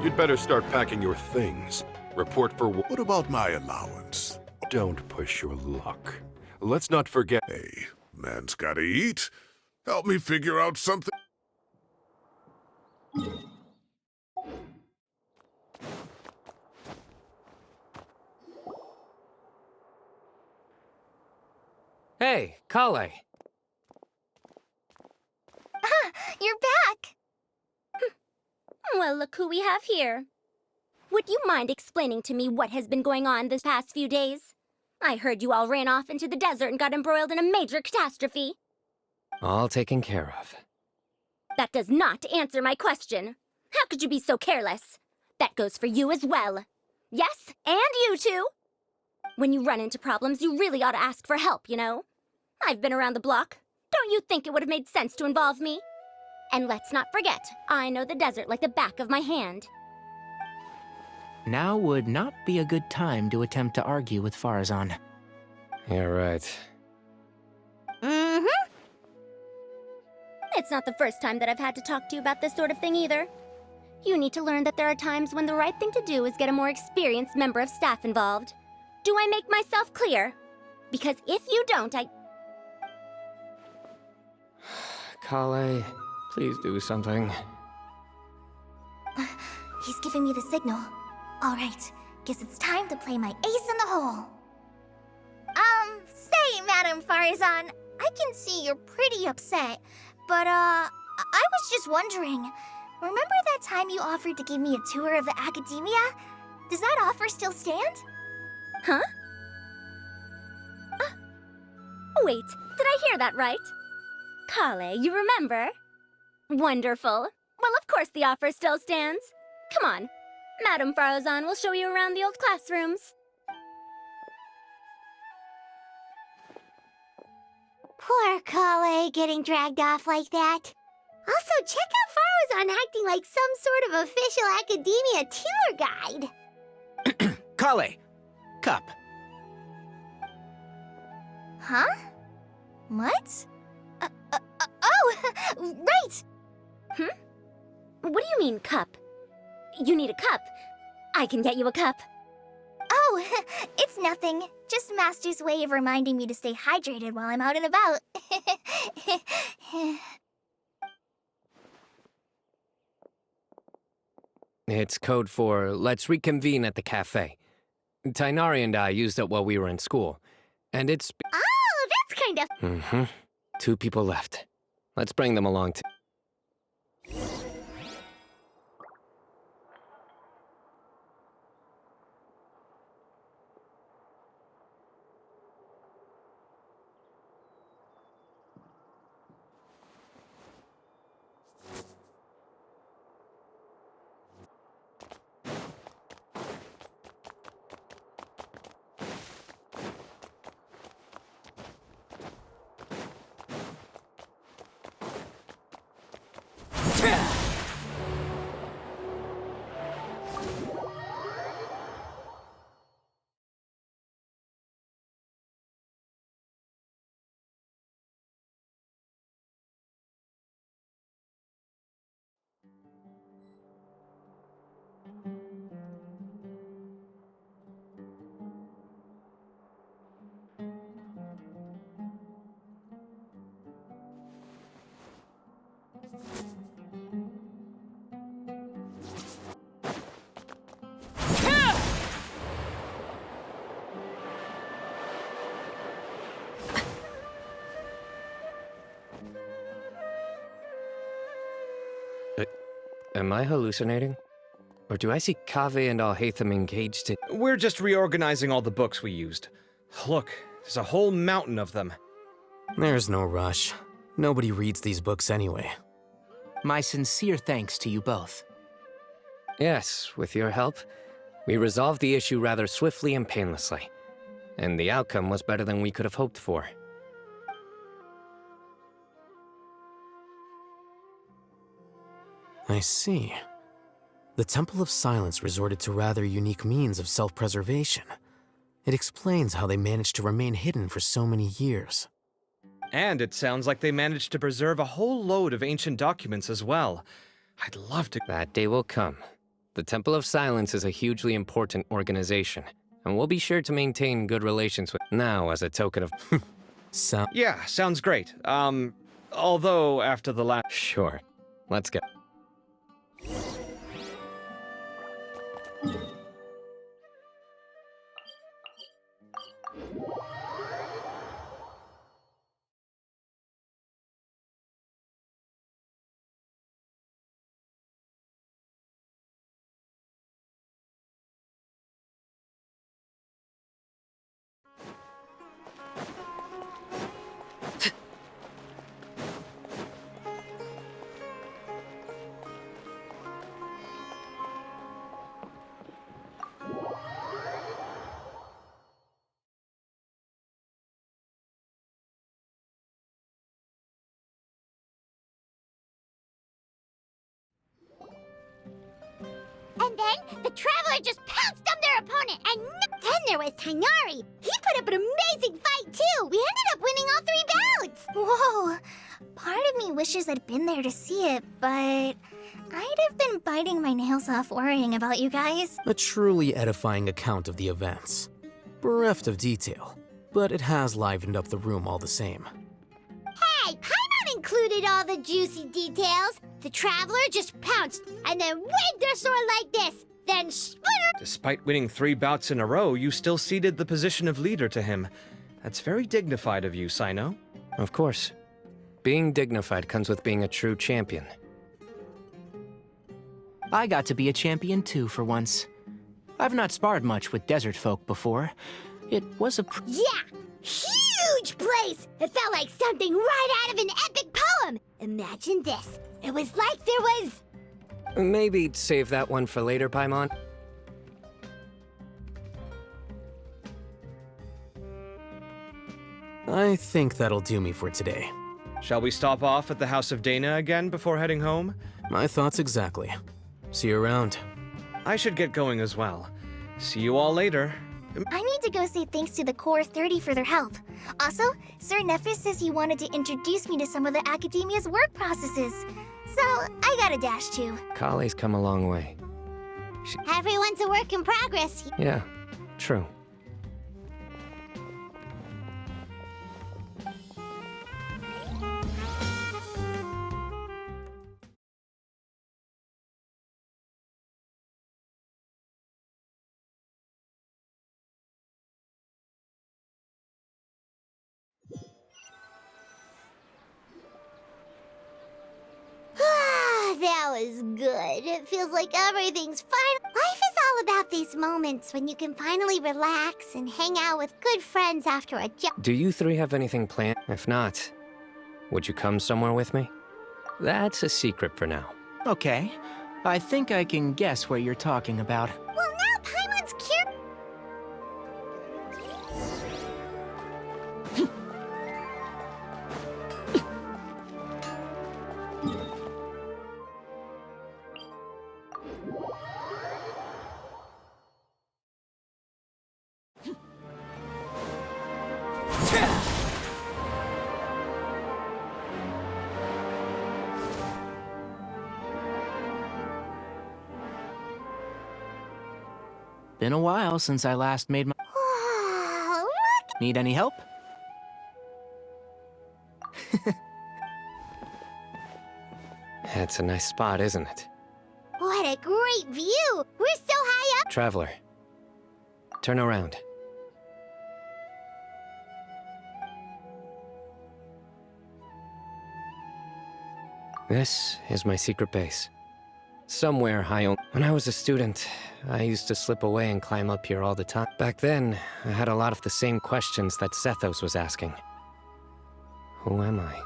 K: You'd better start packing your things. Report for—
C: What about my allowance?
K: Don't push your luck. Let's not forget—
C: Hey, man's gotta eat. Help me figure out something.
B: Hey, Kale.
F: You're back! Well, look who we have here. Would you mind explaining to me what has been going on this past few days? I heard you all ran off into the desert and got embroiled in a major catastrophe.
B: All taken care of.
F: That does not answer my question. How could you be so careless? That goes for you as well. Yes, and you too. When you run into problems, you really ought to ask for help, you know? I've been around the block. Don't you think it would have made sense to involve me? And let's not forget, I know the desert like the back of my hand.
G: Now would not be a good time to attempt to argue with Farazan.
B: You're right.
F: Mm-hmm. It's not the first time that I've had to talk to you about this sort of thing either. You need to learn that there are times when the right thing to do is get a more experienced member of staff involved. Do I make myself clear? Because if you don't,
B: Kale, please do something.
F: He's giving me the signal. All right, guess it's time to play my ace in the hole. Say, Madam Farazan, I can see you're pretty upset, but, I was just wondering, remember that time you offered to give me a tour of the academia? Does that offer still stand? Huh? Wait, did I hear that right? Kale, you remember? Wonderful. Well, of course the offer still stands. Come on. Madam Farazan will show you around the old classrooms.
A: Poor Kale getting dragged off like that. Also, check out Farazan acting like some sort of official academia tour guide.
G: Kale! Cup.
F: Huh? What? Oh, right! What do you mean, cup? You need a cup. I can get you a cup. Oh, it's nothing. Just Master's way of reminding me to stay hydrated while I'm out and about.
B: It's code for let's reconvene at the cafe. Tainari and I used it while we were in school, and it's—
A: Oh, that's kind of—
B: Mm-hmm. 2 people left. Let's bring them along too. Am I hallucinating? Or do I see Kaveh and Al-Haytham engaged in—
H: We're just reorganizing all the books we used. Look, there's a whole mountain of them.
I: There's no rush. Nobody reads these books anyway.
G: My sincere thanks to you both.
B: Yes, with your help, we resolved the issue rather swiftly and painlessly. And the outcome was better than we could have hoped for.
I: I see. The Temple of Silence resorted to rather unique means of self-preservation. It explains how they managed to remain hidden for so many years.
H: And it sounds like they managed to preserve a whole load of ancient documents as well. I'd love to—
B: That day will come. The Temple of Silence is a hugely important organization, and we'll be sure to maintain good relations with— now as a token of—
H: Yeah, sounds great. Although after the last—
B: Sure. Let's go.
A: And then the Traveler just pounced on their opponent, and then there was Tighnari. He put up an amazing fight too. We ended up winning all 3 bouts. Whoa. Part of me wishes I'd been there to see it, but I'd have been biting my nails off worrying about you guys.
I: A truly edifying account of the events. Bereft of detail, but it has livened up the room all the same.
A: Hey, Paimon included all the juicy details. The Traveler just pounced and then waved their sword like this, then splintered.
H: Despite winning 3 bouts in a row, you still ceded the position of leader to him. That's very dignified of you, Sino.
B: Of course. Being dignified comes with being a true champion.
G: I got to be a champion too for once. I've not sparred much with desert folk before. It was a
A: Yeah! Huge place! It felt like something right out of an epic poem! Imagine this. It was like there was...
B: Maybe save that one for later, Paimon.
I: I think that'll do me for today.
H: Shall we stop off at the House of Dana again before heading home?
I: My thoughts exactly. See you around.
H: I should get going as well. See you all later.
A: I need to go say thanks to the Core 30 for their help. Also, Sir Nephis says he wanted to introduce me to some of the Academia's work processes. So, I gotta dash too.
B: Kale's come a long way.
A: Everyone's a work in progress.
B: Yeah, true.
A: That was good. It feels like everything's fine. Life is all about these moments when you can finally relax and hang out with good friends after a job.
B: Do you 3 have anything planned? If not, would you come somewhere with me? That's a secret for now.
G: Okay. I think I can guess what you're talking about.
A: Well, now Paimon's curious.
G: Been a while since I last made my... Need any help?
B: That's a nice spot, isn't it?
A: What a great view! We're so high up!
B: Traveler, turn around. This is my secret base. Somewhere high on. When I was a student, I used to slip away and climb up here all the time. Back then, I had a lot of the same questions that Sethos was asking. Who am I?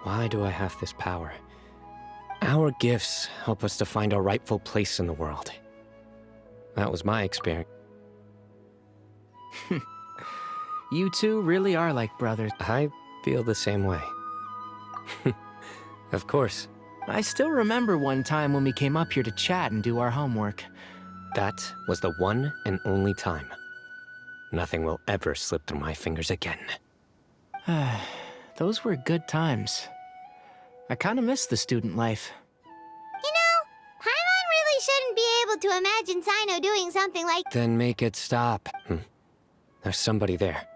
B: Why do I have this power? Our gifts help us to find our rightful place in the world. That was my experience.
G: You two really are like brothers.
B: I feel the same way. Of course.
G: I still remember one time when we came up here to chat and do our homework.
B: That was the one and only time. Nothing will ever slip through my fingers again.
G: Those were good times. I kind of miss the student life.
A: You know, Paimon really shouldn't be able to imagine Sino doing something like...
B: Then make it stop. There's somebody there.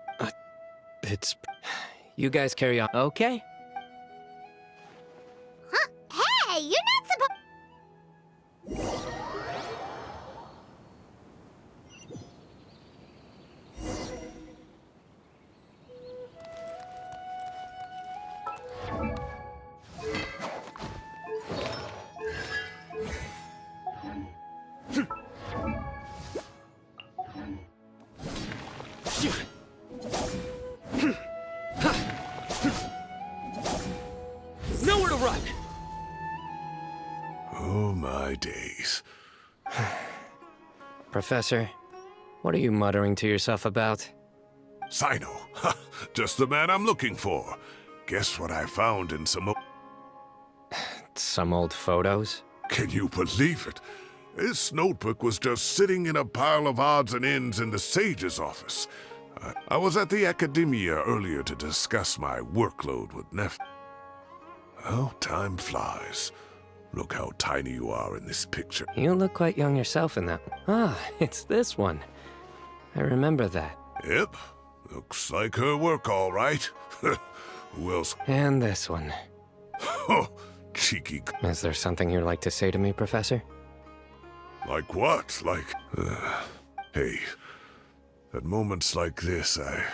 B: It's... You guys carry on.
G: Okay.
A: Huh? Hey, you're not supposed...
B: Nowhere to run!
C: Oh, my days.
B: Professor, what are you muttering to yourself about?
C: Sino. Just the man I'm looking for. Guess what I found in
B: some old photos?
C: Can you believe it? This notebook was just sitting in a pile of odds and ends in the sage's office. I was at the academia earlier to discuss my workload with Neff. Oh, time flies. Look how tiny you are in this picture.
B: You look quite young yourself in that one. Ah, it's this one. I remember that.
C: Yep. Looks like her work, all right. Who else?
B: And this one.
C: Oh, cheeky.
B: Is there something you'd like to say to me, Professor?
C: Like what? Like... hey, at moments like this, I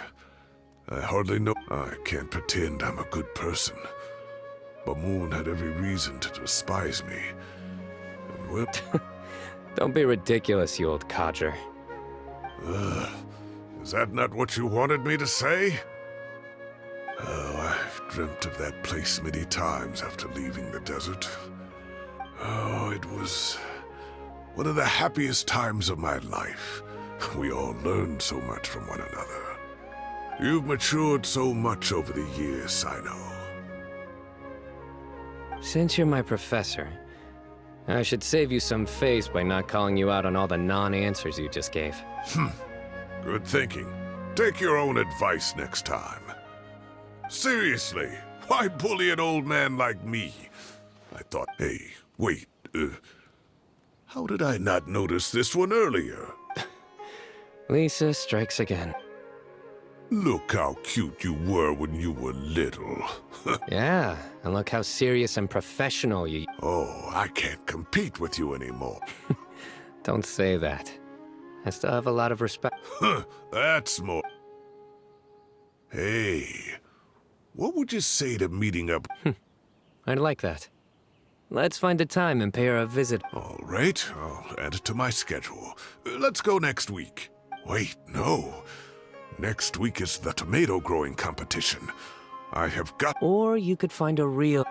C: hardly know... I can't pretend I'm a good person. But Moon had every reason to despise me. And well...
B: Don't be ridiculous, you old codger.
C: Is that not what you wanted me to say? Oh, I've dreamt of that place many times after leaving the desert. Oh, it was one of the happiest times of my life. We all learned so much from one another. You've matured so much over the years, Sino.
B: Since you're my professor, I should save you some face by not calling you out on all the non-answers you just gave.
C: Good thinking. Take your own advice next time. Seriously, why bully an old man like me? I thought, hey, wait, how did I not notice this one earlier?
B: Lisa strikes again.
C: Look how cute you were when you were little.
B: Yeah, and look how serious and professional you...
C: Oh, I can't compete with you anymore.
B: Don't say that. I still have a lot of respect.
C: That's more... Hey, what would you say to meeting up?
B: I'd like that. Let's find a time and pay her a visit.
C: All right, I'll add it to my schedule. Let's go next week. Wait, no. Next week is the tomato growing competition. I have got...
B: Or you could find a real...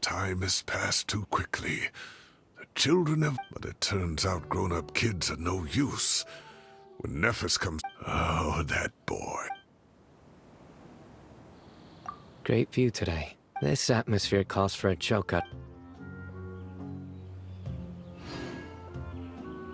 C: Time has passed too quickly. The children have... But it turns out grown-up kids are no use. When Nephis comes... Oh, that boy.
B: Great view today. This atmosphere calls for a joke.